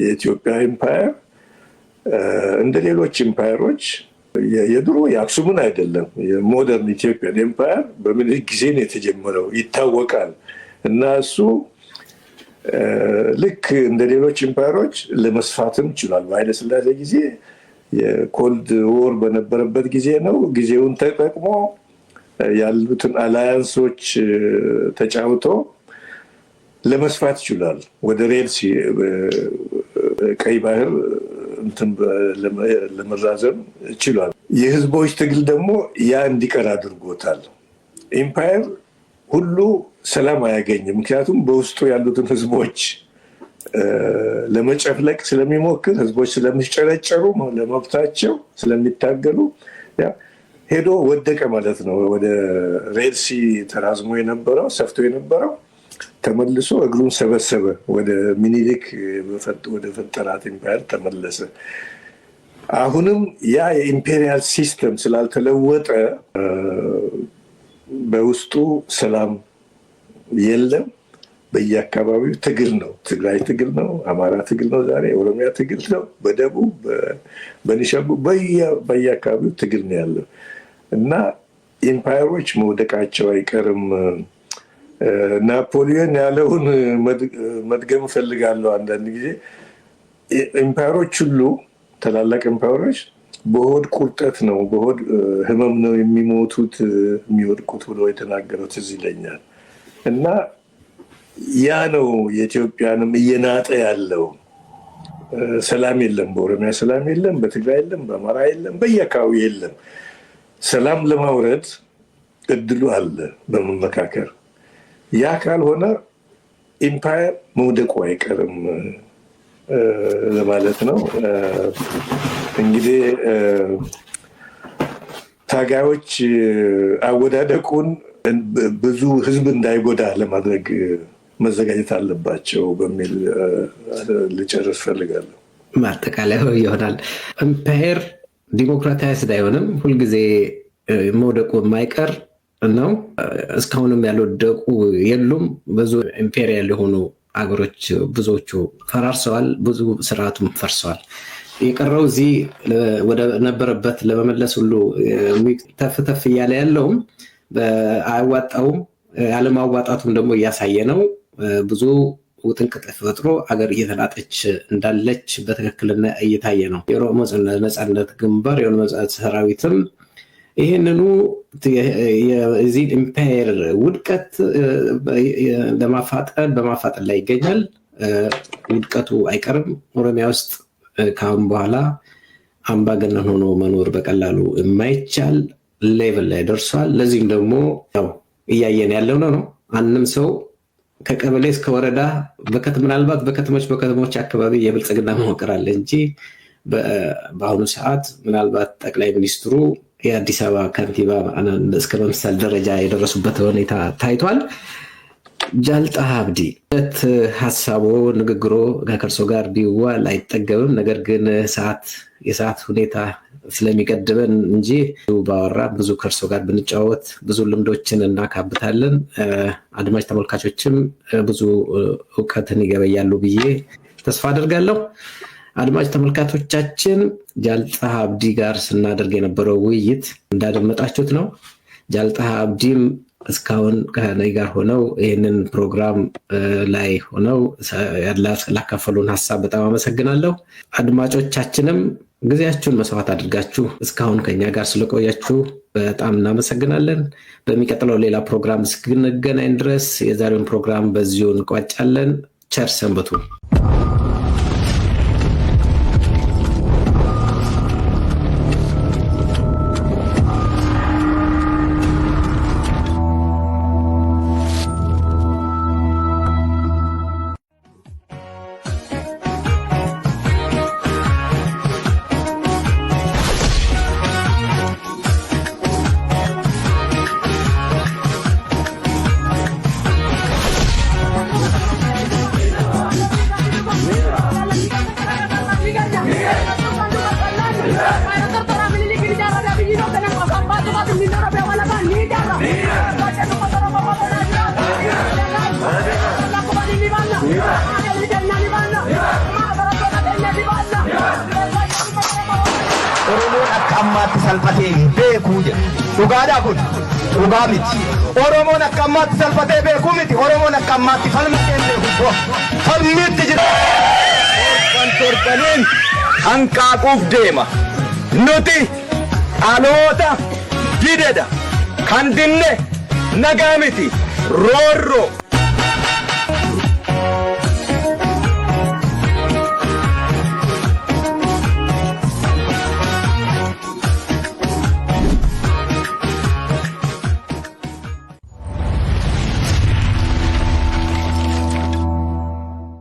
የኢትዮጵያ ኤምፓየር እንደ ሌሎች ኤምፓየሮች የድሮ የአክሱምን አይደለም። የሞደርን ኢትዮጵያን ኤምፓየር በምኒልክ ጊዜ ነው የተጀመረው ይታወቃል። እና እሱ ልክ እንደ ሌሎች ኤምፓየሮች ለመስፋትም ችሏል። በኃይለሥላሴ ጊዜ የኮልድ ዎር በነበረበት ጊዜ ነው። ጊዜውን ተጠቅሞ ያሉትን አላያንሶች ተጫውቶ ለመስፋት ይችላል። ወደ ሬድሲ ቀይ ባህር ለመራዘም ችሏል። የህዝቦች ትግል ደግሞ ያ እንዲቀር አድርጎታል። ኤምፓየር ሁሉ ሰላም አያገኝም። ምክንያቱም በውስጡ ያሉትን ህዝቦች ለመጨፍለቅ ስለሚሞክር፣ ህዝቦች ስለሚጨረጨሩ፣ ለመብታቸው ስለሚታገሉ ሄዶ ወደቀ ማለት ነው። ወደ ሬድሲ ተራዝሞ የነበረው ሰፍቶ የነበረው ተመልሶ እግሩን ሰበሰበ። ወደ ሚኒሊክ ወደ ፈጠራት ኢምፓየር ተመለሰ። አሁንም ያ የኢምፔሪያል ሲስተም ስላልተለወጠ በውስጡ ሰላም የለም። በየአካባቢው ትግል ነው። ትግራይ ትግል ነው፣ አማራ ትግል ነው፣ ዛሬ ኦሮሚያ ትግል ነው፣ በደቡብ በቤኒሻንጉል በየአካባቢው ትግል ነው ያለው እና ኢምፓየሮች መውደቃቸው አይቀርም። ናፖሊዮን ያለውን መድገም እፈልጋለሁ። አንዳንድ ጊዜ ኢምፓየሮች ሁሉ ታላላቅ ኢምፓየሮች በሆድ ቁርጠት ነው፣ በሆድ ህመም ነው የሚወድቁት ብሎ የተናገረው ትዝ ይለኛል። እና ያ ነው የኢትዮጵያንም እየናጠ ያለው። ሰላም የለም፣ በኦሮሚያ ሰላም የለም፣ በትግራይ የለም፣ በአማራ የለም፣ በየአካባቢ የለም። ሰላም ለማውረድ እድሉ አለ በመመካከር። ያ ካልሆነ ኢምፓየር መውደቁ አይቀርም ለማለት ነው። እንግዲህ ታጋዮች አወዳደቁን ብዙ ህዝብ እንዳይጎዳ ለማድረግ መዘጋጀት አለባቸው በሚል ልጨርስ ፈልጋለሁ። ማጠቃለያው ይሆናል። ኢምፓየር ዲሞክራታይዝድ አይሆንም፣ ሁልጊዜ መውደቁ የማይቀር ነው። እስካሁንም ያልወደቁ የሉም። ብዙ ኢምፔሪያል የሆኑ አገሮች ብዙዎቹ ፈራርሰዋል፣ ብዙ ስርዓቱም ፈርሰዋል። የቀረው እዚህ ወደ ነበረበት ለመመለስ ሁሉ ተፍ እያለ ያለውም አያዋጣውም። ያለማዋጣቱም ደግሞ እያሳየ ነው። ብዙ ውጥንቅጥ ፈጥሮ አገር እየተናጠች እንዳለች በትክክልና እየታየ ነው። የኦሮሞ ነፃነት ግንባር የኦሮሞ ነፃነት ሰራዊትም ይህንኑ የዚህ ኢምፓየር ውድቀት በማፋጠን ላይ ይገኛል። ውድቀቱ አይቀርም። ኦሮሚያ ውስጥ ከአሁን በኋላ አምባገነን ሆኖ መኖር በቀላሉ የማይቻል ሌቭል ላይ ደርሷል። ለዚህም ደግሞ ያው እያየን ያለው ነው። አንድም ሰው ከቀበሌ እስከ ወረዳ ምናልባት በከተሞች አካባቢ የብልጽግና መዋቅር አለ እንጂ በአሁኑ ሰዓት ምናልባት ጠቅላይ ሚኒስትሩ የአዲስ አበባ ከንቲባ እስከ መምሰል ደረጃ የደረሱበት ሁኔታ ታይቷል። ጃልጣ አብዲ ሀሳቦ ንግግሮ ከእርሶ ጋር ቢዋል አይጠገብም። ነገር ግን የሰዓት ሁኔታ ስለሚቀድበን እንጂ ባወራ ብዙ ከእርሶ ጋር ብንጫወት ብዙ ልምዶችን እናካብታለን። አድማጭ ተመልካቾችም ብዙ እውቀትን ይገበያሉ ብዬ ተስፋ አደርጋለሁ። አድማጭ ተመልካቾቻችን ጃልጣ አብዲ ጋር ስናደርግ የነበረው ውይይት እንዳደመጣችሁት ነው። ጃልጣ አብዲም እስካሁን ከኔ ጋር ሆነው ይህንን ፕሮግራም ላይ ሆነው ላካፈሉን ሀሳብ በጣም አመሰግናለሁ። አድማጮቻችንም ጊዜያችሁን መስዋዕት አድርጋችሁ እስካሁን ከኛ ጋር ስለቆያችሁ በጣም እናመሰግናለን። በሚቀጥለው ሌላ ፕሮግራም እስክንገናኝ ድረስ የዛሬውን ፕሮግራም በዚሁ እንቋጫለን። ቸር ሰንብቱ። Oromoon akka ammaatti salphatee beekuu jedha. Dhugaadhaa kun dhugaa miti. Oromoon akka ammaatti salphatee beekuu miti. Oromoon akka ammaatti falmatee beeku. Falmiitti jira. Torbaniin hanqaaquuf deema. Nuti dhaloota didedha. Kan dinne nagaa miti. Roorroo.